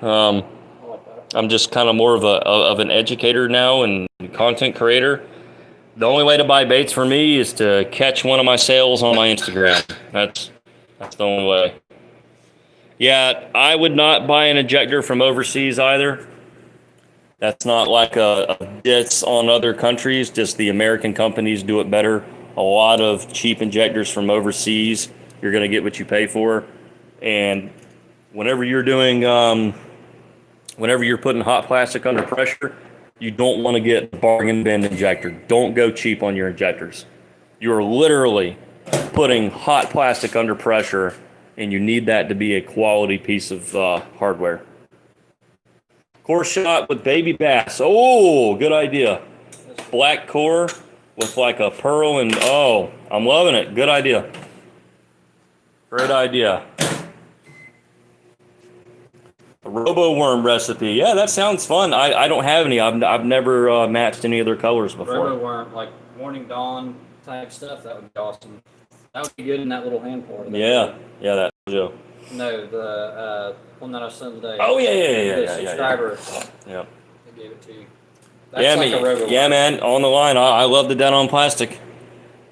I'm just kind of more of an educator now and content creator. The only way to buy baits for me is to catch one of my sales on my Instagram. That's the only way. Yeah, I would not buy an injector from overseas either. That's not like a diss on other countries, just the American companies do it better. A lot of cheap injectors from overseas, you're going to get what you pay for. And whenever you're doing, whenever you're putting hot plastic under pressure, you don't want to get a bargain bin injector. Don't go cheap on your injectors. You are literally putting hot plastic under pressure, and you need that to be a quality piece of hardware. Core shot with baby bass. Oh, good idea. Black core with like a pearl and, oh, I'm loving it. Good idea. Great idea. A robo worm recipe. Yeah, that sounds fun. I don't have any. I've never matched any other colors before. Robo worm, like morning dawn type stuff. That would be awesome. That would be good in that little hand pour. Yeah, that Joe. No, the one that I sent today. Oh yeah. Subscriber. Yeah. They gave it to you. That's like a robo worm. Man. On the line. I love the dead on plastic.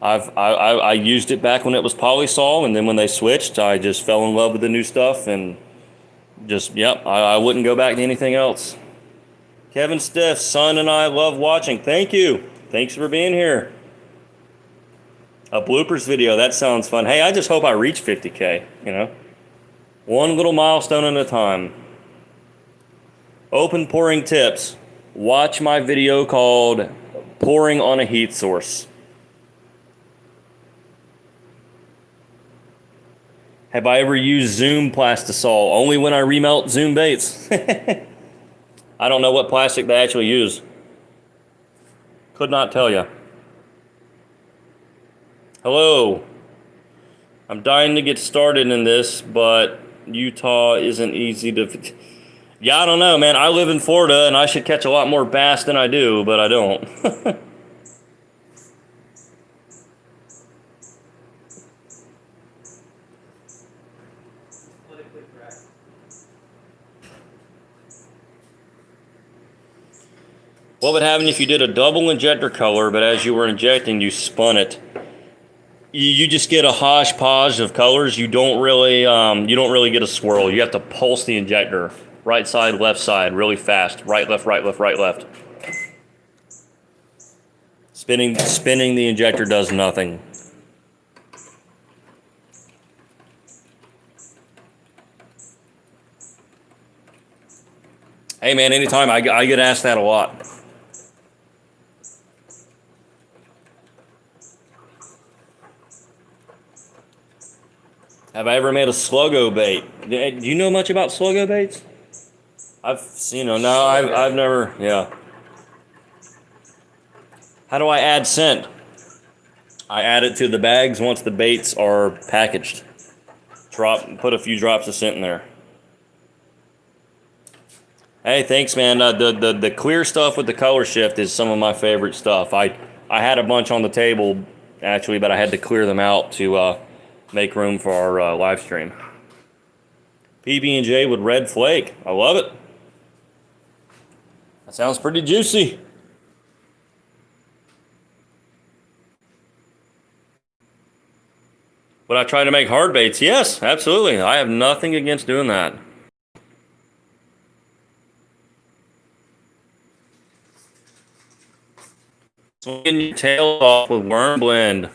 I used it back when it was Polysol, and then when they switched, I just fell in love with the new stuff and just I wouldn't go back to anything else. Kevin Stiff, son and I love watching. Thank you. Thanks for being here. A bloopers video. That sounds fun. Hey, I just hope I reach 50K. You know. One little milestone at a time. Open pouring tips. Watch my video called Pouring on a Heat Source. Have I ever used Zoom Plastisol? Only when I remelt Zoom baits. I don't know what plastic they actually use. Could not tell you. Hello. I'm dying to get started in this, but Utah isn't easy to... Yeah, I don't know, man. I live in Florida, and I should catch a lot more bass than I do, but I don't. What would happen if you did a double injector color, but as you were injecting, you spun it? You just get a hodgepodge of colors. You don't really get a swirl. You have to pulse the injector, right side, left side, really fast. Right, left, right, left, right, left. Spinning the injector does nothing. Hey man, anytime I get asked that a lot. Have I ever made a sluggo bait? Do you know much about sluggo baits? I've seen them. No, I've never. Yeah. How do I add scent? I add it to the bags once the baits are packaged. Put a few drops of scent in there. Hey, thanks, man. The clear stuff with the color shift is some of my favorite stuff. I had a bunch on the table actually, but I had to clear them out to make room for our live stream. PB&J with red flake. I love it. That sounds pretty juicy. Would I try to make hard baits? Yes, absolutely. I have nothing against doing that. Swinging your tail off with worm blend.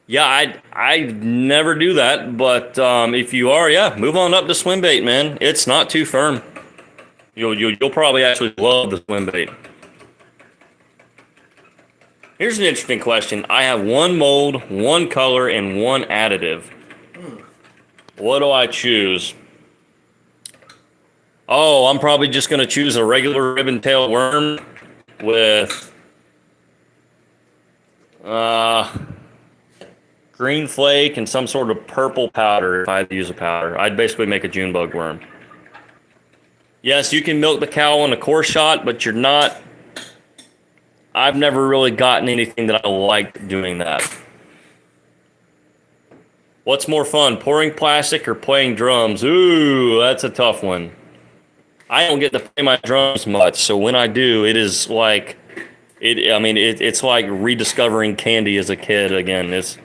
Yeah, I never do that, but if you are, yeah, move on up to swim bait, man. It's not too firm. You'll probably actually love the swim bait. Here's an interesting question. I have one mold, one color, and one additive. What do I choose? Oh, I'm probably just going to choose a regular ribbon-tailed worm with green flake and some sort of purple powder if I had to use a powder. I'd basically make a June bug worm. Yes, you can milk the cow on a core shot, but you're not... I've never really gotten anything that I liked doing that. What's more fun, pouring plastic or playing drums? Ooh, that's a tough one. I don't get to play my drums much, so when I do, it is like... it's like rediscovering candy as a kid again. That's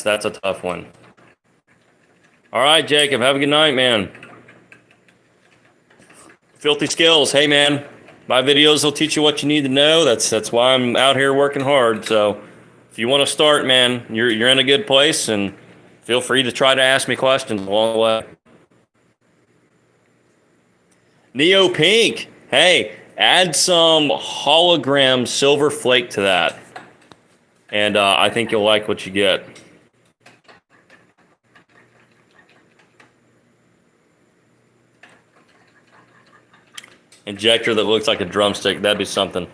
a tough one. All right, Jacob, have a good night, man. Filthy Skills, hey man, my videos will teach you what you need to know. That's why I'm out here working hard. So if you want to start, man, you're in a good place, and feel free to try to ask me questions along the way. Neo Pink, hey, add some hologram silver flake to that, and I think you'll like what you get. Injector that looks like a drumstick, that'd be something.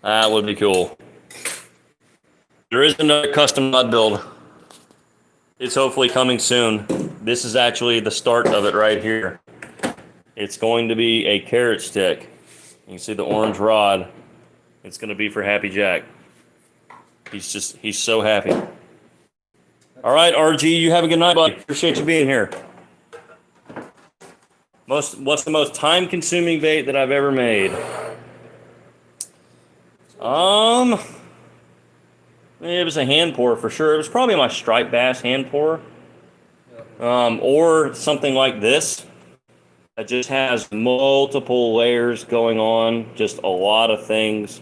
That would be cool. There is another custom mud build. It's hopefully coming soon. This is actually the start of it right here. It's going to be a carrot stick. You can see the orange rod. It's going to be for Happy Jack. He's so happy. All right, RG, you have a good night, buddy. Appreciate you being here. What's the most time-consuming bait that I've ever made? It was a hand pour for sure. It was probably my striped bass hand pour, or something like this. It just has multiple layers going on, just a lot of things.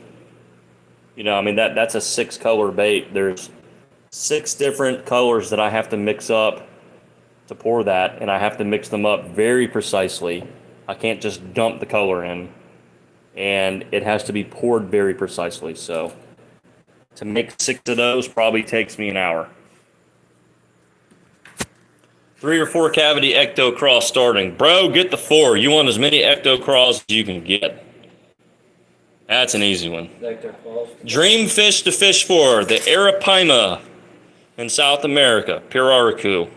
You know, I mean that's a 6-color bait. There's 6 different colors that I have to mix up to pour that, and I have to mix them up very precisely. I can't just dump the color in, and it has to be poured very precisely. So to make 6 of those probably takes me an hour. 3 or 4 cavity ecto crawl starting. Bro, get the 4. You want as many ecto crawls as you can get. That's an easy one. Dream fish to fish for, the Arapaima in South America, Pirarucu.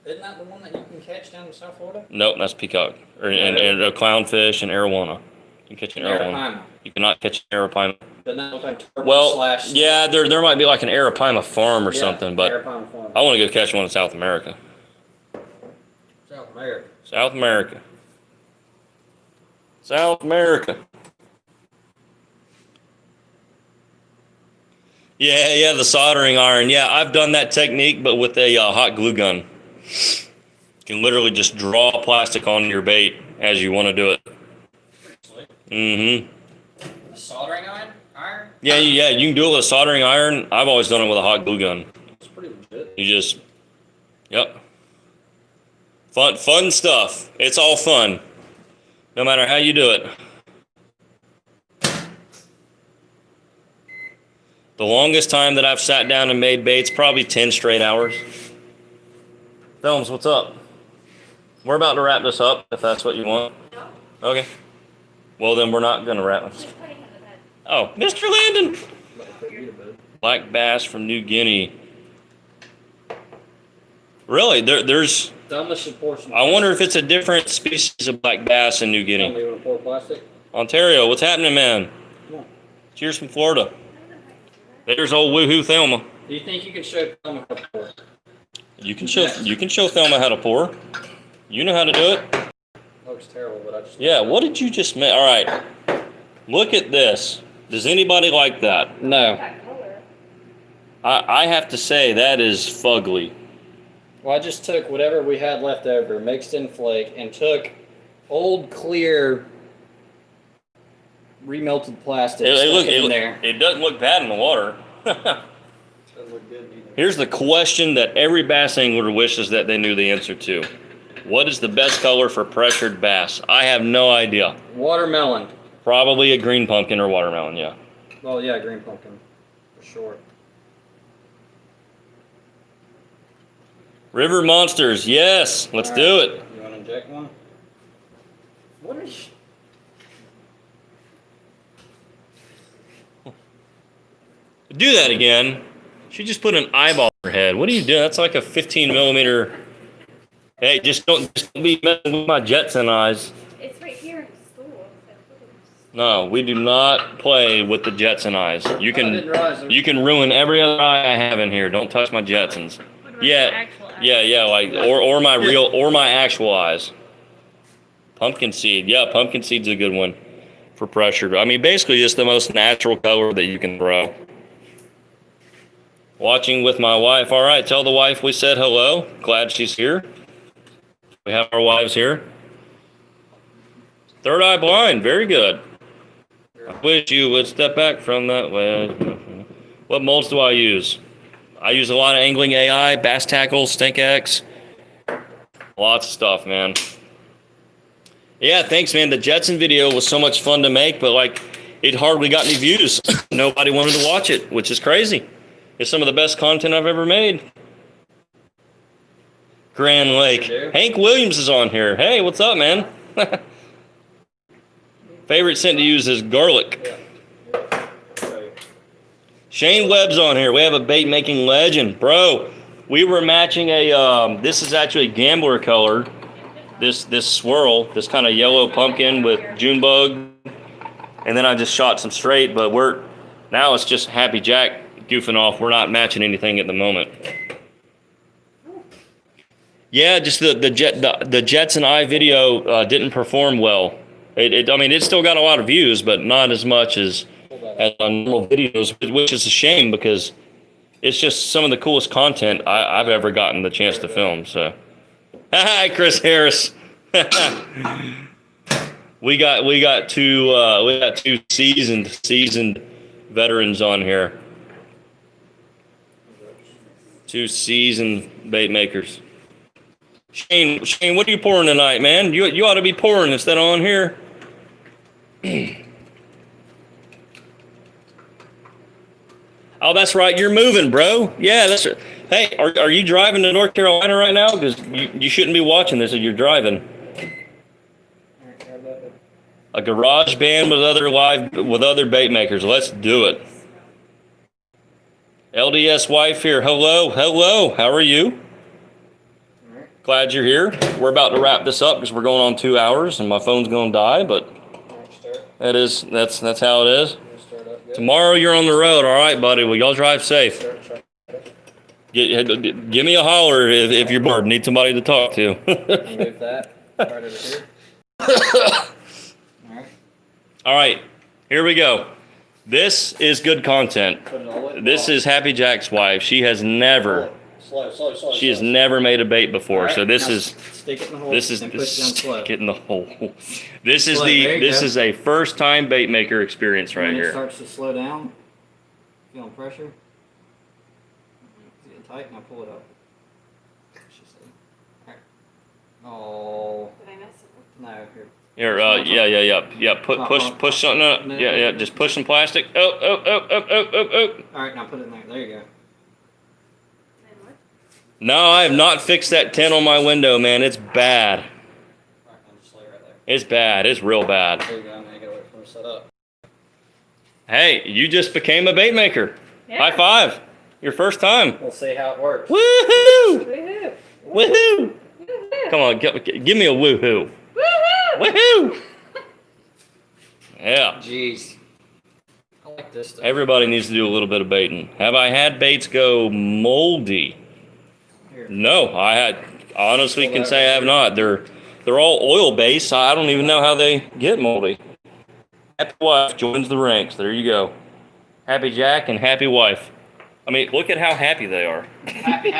Isn't that the one that you can catch down in South Florida? Nope, that's peacock. And a clownfish and arowana. You can catch an arowana. You cannot catch an arapaima. Doesn't that look like well, yeah, there might be like an arapaima farm or something, but farm. I want to go catch one in South America. South America. South America. South America. Yeah, the soldering iron. Yeah, I've done that technique, but with a hot glue gun. You can literally just draw plastic on your bait as you want to do it. A soldering iron? Yeah, you can do it with a soldering iron. I've always done it with a hot glue gun. It's pretty legit. You just, yep. Fun stuff. It's all fun, no matter how you do it. The longest time that I've sat down and made baits, probably 10 straight hours. Films, what's up? We're about to wrap this up, if that's what you want. No. Okay. Well, then we're not going to wrap this. Just putting him to bed. Oh, Mr. Landon! Black bass from New Guinea. Really? There's... I wonder if it's a different species of black bass in New Guinea. Ontario, what's happening, man? Cheers from Florida. There's old woohoo Thelma. Do you think you can show Thelma how to pour? You can show Thelma how to pour. You know how to do it. Looks terrible, but I just... Yeah, what did you just make? All right. Look at this. Does anybody like that? No. That color. I have to say, that is fugly. Well, I just took whatever we had left over, mixed in flake, and took old clear remelted plastic. It doesn't look bad in the water. Doesn't look good either. Here's the question that every bass angler wishes that they knew the answer to. What is the best color for pressured bass? I have no idea. Watermelon. Probably a green pumpkin or watermelon, yeah. Well, yeah, green pumpkin, for sure. River monsters, yes, let's do it. You want to inject one? What is... Do that again. She just put an eyeball in her head. What are you doing? That's like a 15 millimeter. Hey, just don't be messing with my Jetson eyes. It's right here in the stool. No, we do not play with the Jetson eyes. You can ruin every other eye I have in here. Don't touch my Jetsons. Yeah, like or my real or my actual eyes. Pumpkin seed. Yeah, pumpkin seed's a good one for pressure. I mean, basically just the most natural color that you can throw. Watching with my wife. All right, tell the wife we said hello. Glad she's here. We have our wives here. Third eye blind. Very good. I wish you would step back from that way. What molds do I use? I use a lot of angling AI, bass tackle, Stink X. Lots of stuff, man. Yeah, thanks, man. The Jetson video was so much fun to make, but like it hardly got any views. Nobody wanted to watch it, which is crazy. It's some of the best content I've ever made. Grand Lake. Hank Williams is on here. Hey, what's up, man? Favorite scent to use is garlic. Shane Webb's on here. We have a bait making legend. Bro, we were matching a, this is actually gambler color. This swirl, this kind of yellow pumpkin with June bug. And then I just shot some straight, but now it's just Happy Jack goofing off. We're not matching anything at the moment. Yeah, just the Jetson Eye video didn't perform well. I mean, it still got a lot of views, but not as much as on normal videos, which is a shame because it's just some of the coolest content I've ever gotten the chance to film. So, hi, Chris Harris. we got two seasoned veterans on here. Two seasoned bait makers. Shane, what are you pouring tonight, man? You ought to be pouring instead of on here. Oh, that's right. You're moving, bro. Yeah, that's right. Hey, are you driving to North Carolina right now? Because you shouldn't be watching this if you're driving. A garage band with other bait makers. Let's do it. LDS wife here. Hello. How are you? Glad you're here. We're about to wrap this up because we're going on 2 hours and my phone's going to die, but that's how it is. Tomorrow you're on the road. All right, buddy. Well, y'all drive safe. Give me a holler if you're bored. Need somebody to talk to. Move that right over here. All right. All right, here we go. This is good content. Put it all in. This is Happy Jack's wife. She has never, Slow. she has never made a bait before. All right, So this now is, stick it in the hole. this is and push it down slow. stick it in the hole. This is Slow, there you this go. is a first time bait maker experience right When it here. starts to slow down, feeling pressure. It's getting tight. Now pull it up. Alright. Oh Did I mess it no! Here. Here, yeah. Push something up. No. Yeah. Just push some plastic. Oh. All right, now put it in there. There you go. up? Then what? No, I have not fixed that tint on my window, man. It's bad. All right, now just lay right there. It's bad. It's real bad. There you go. Now you gotta wait for it to set up. Hey, you just became a bait maker. Yeah. High five. Your first time. We'll see how it works. Woohoo! Woohoo! Woohoo! Woohoo! Come on, give me a woohoo. Woohoo! Woohoo! Yeah. Jeez. I like this stuff. Everybody needs to do a little bit of baiting. Have I had baits go moldy? Here. No, I had. Honestly, can say I have not. They're all oil based. So I don't even know how they get moldy. Happy wife joins the ranks. There you go. Happy Jack and happy wife. I mean, look at how happy they are. Happy.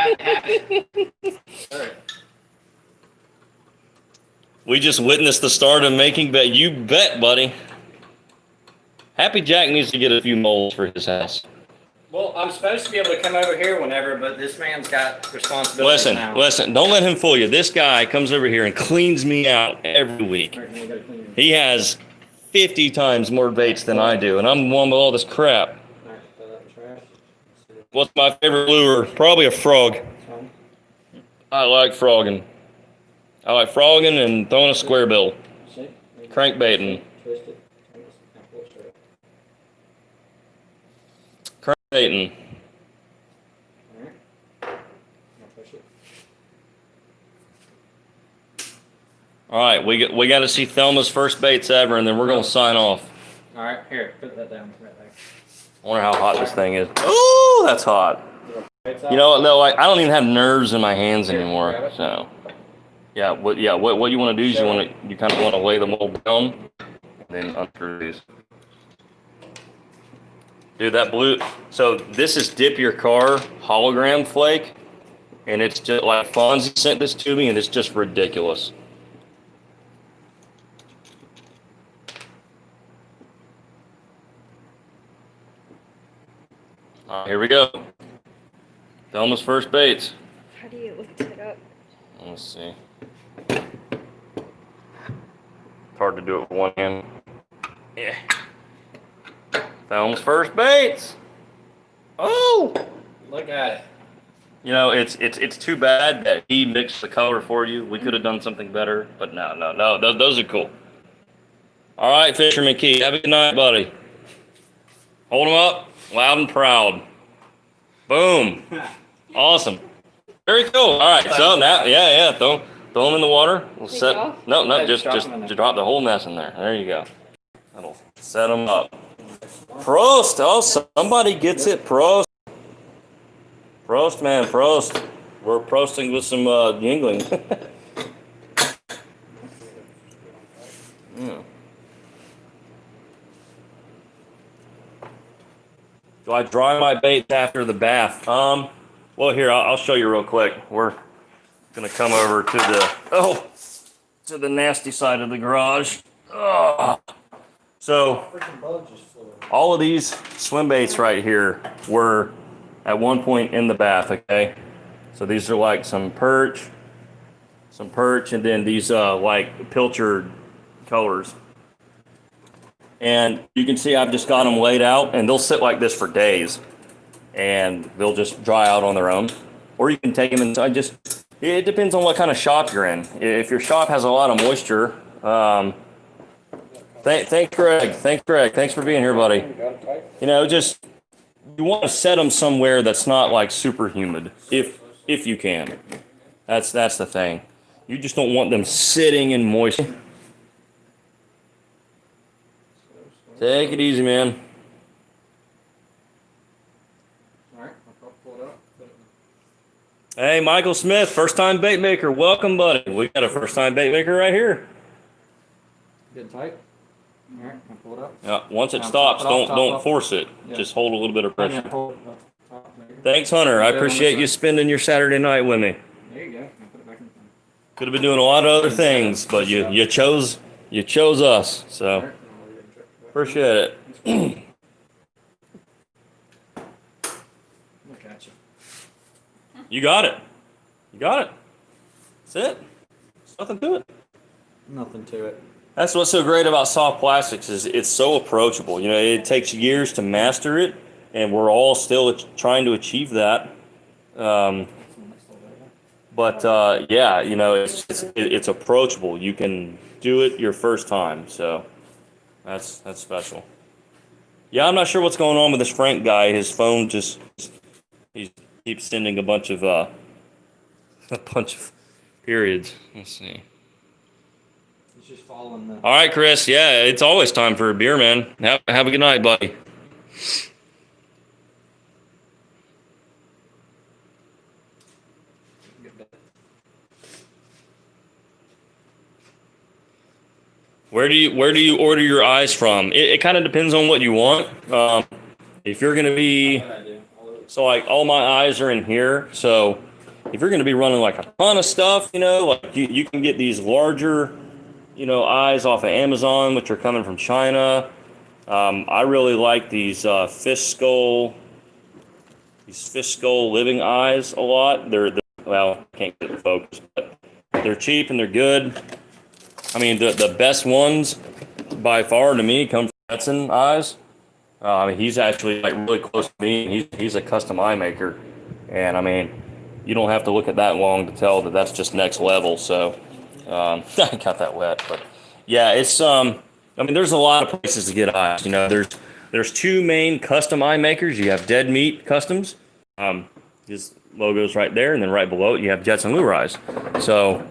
All right. We just witnessed the start of making bait. You bet, buddy. Happy Jack needs to get a few molds for his house. Well, I'm supposed to be able to come over here whenever, but this man's got responsibilities now. Listen. Don't let him fool you. This guy comes over here and cleans me out every week. All right, now you gotta clean it. He has 50 times more baits than I do, and I'm the one with all this crap. All right, throw that in the trash. What's my favorite lure? Probably a frog. It's fine. I like frogging. I like frogging and throwing a square bill. See? Crankbaiting. Twist it. Now pull it straight. Crankbaiting. All right. Now push it. All right, we got to see Thelma's first baits ever, and then we're gonna sign off. All right, here, put that down right there. I wonder how hot this thing is. Oh, that's hot. You know what? No, I don't even have nerves in my hands anymore. So, yeah. What you want to do is you kind of want to lay them all down, and then unscrew these. Dude, that blue. So this is Dip Your Car hologram flake, and it's just like Fonzie sent this to me, and it's just ridiculous. All right, here we go. Thelma's first baits. How do you lift it up? Let's see. It's hard to do it with one hand. Yeah. Thelma's first baits. Oh! Look at it. You know, it's too bad that he mixed the color for you. We could have done something better, but no. Those are cool. All right, Fisherman Key. Have a good night, buddy. Hold them up, loud and proud. Boom. Awesome. Very cool. All right, so now, throw them in the water. We'll Take set. it off? No, just Drop them in there. drop the whole mess in there. There you go. That'll set them up. Prost. Oh, somebody gets it. Prost. Prost, man. Prost. We're prosting with some yingling. Yeah. Do I dry my baits after the bath? Well, here, I'll show you real quick. We're gonna come over to the nasty side of the garage. Oh. So, all of these swim baits right here were at one point in the bath, okay? So these are like some perch, and then these like pilchard colors. And you can see I've just got them laid out, and they'll sit like this for days, and they'll just dry out on their own. Or you can take them inside. It depends on what kind of shop you're in. If your shop has a lot of moisture, thanks, Greg. Thanks for being here, buddy. You know, just you want to set them somewhere that's not like super humid, if you can. That's the thing. You just don't want them sitting in moisture. Take it easy, man. All right, I'll pull it up. Hey, Michael Smith, first time bait maker. Welcome, buddy. We got a first time bait maker right here. Good tight. All right, I'll pull it up. Yeah, once it Top stops, it off, top don't off. force it. Yeah. Just hold a little bit of Yeah, pressure. pull it up top, there you go. Thanks, Hunter. I Put it on this appreciate you side. spending your Saturday night with me. There you go. I'll put it back in the front. Could have been doing a lot of other things, but you chose us. All So right, I'll leave it check back. appreciate it. Look at you. You got it. You got it. That's it. There's nothing to it. Nothing to it. That's what's so great about soft plastics is it's so approachable. You know, it takes years to master it, and we're all still trying to achieve that. But yeah, you know, it's approachable. You can do it your first time, so that's special. Yeah, I'm not sure what's going on with this Frank guy. His phone he keeps sending a bunch of periods. Let's see. It's just following the. All right, Chris. Yeah, it's always time for a beer, man. Have a good night, buddy. Where do you order your eyes from? It kind of depends on what you want. If you're gonna be so like all my eyes are in here. So if you're gonna be running like a ton of stuff, you know, like you can get these larger, you know, eyes off of Amazon, which are coming from China. I really like these fish skull living eyes a lot. They're well, I can't get the focus, but they're cheap and they're good. I mean, the best ones by far to me come from Edson eyes. I mean, he's actually like really close to me. He's a custom eye maker, and I mean, you don't have to look at that long to tell that that's just next level. So I got that wet, but yeah, it's I mean, there's a lot of places to get eyes. You know, there's two main custom eye makers. You have Dead Meat Customs. His logo's right there, and then right below it you have Jets and Lure Eyes. So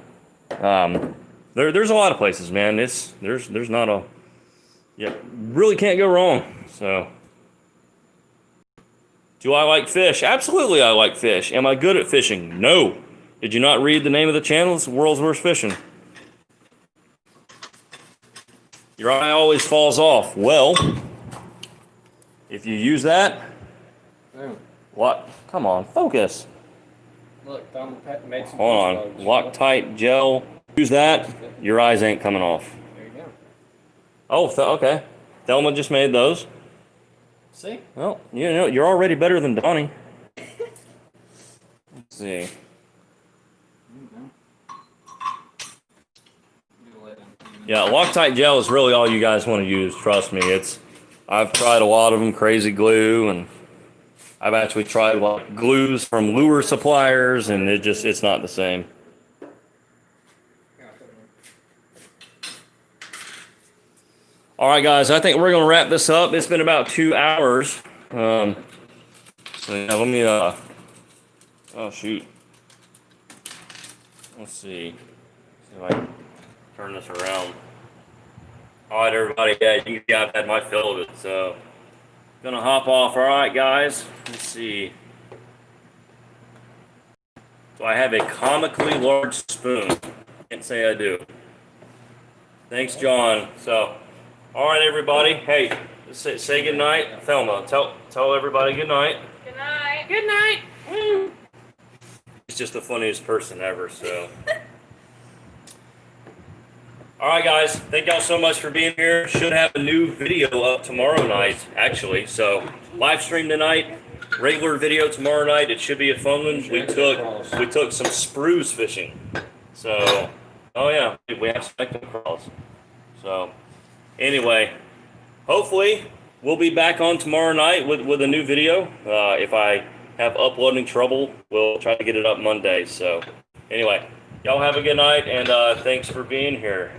there's a lot of places, man. There's not a really can't go wrong. So do I like fish? Absolutely, I like fish. Am I good at fishing? No. Did you not read the name of the channel? It's World's Worst Fishing. Your eye always falls off. Well, if you use that, Boom. what? Come on, focus. Look, Tom made some. Hold on. Loctite gel. Use that. Your eyes ain't coming off. There you go. Oh, okay. Thelma just made those. See? Well, you know, you're already better than Donnie. Let's see. Yeah, Loctite gel is really all you guys want to use. Trust me. I've tried a lot of them, crazy glue, and I've actually tried like glues from lure suppliers, and it's not the same. All right, guys, I think we're going to wrap this up. It's been about 2 hours. So yeah, let me, oh, shoot. Let's see if I can turn this around. All right, everybody, yeah, you guys had my fill of it, so going to hop off. All right, guys, let's see. So I have a comically large spoon. Can't say I do. Thanks, John. So, all right, everybody. Hey, say good night. Thelma, tell everybody good night. Good night. Good night. He's just the funniest person ever, so. All right, guys. Thank y'all so much for being here. Should have a new video up tomorrow night, actually. So, live stream tonight, regular video tomorrow night. It should be a fun one. We took some spruce fishing. So, oh yeah, we have spectrum crawls. So, anyway, hopefully we'll be back on tomorrow night with a new video. If I have uploading trouble, we'll try to get it up Monday. So, anyway, y'all have a good night, and thanks for being here.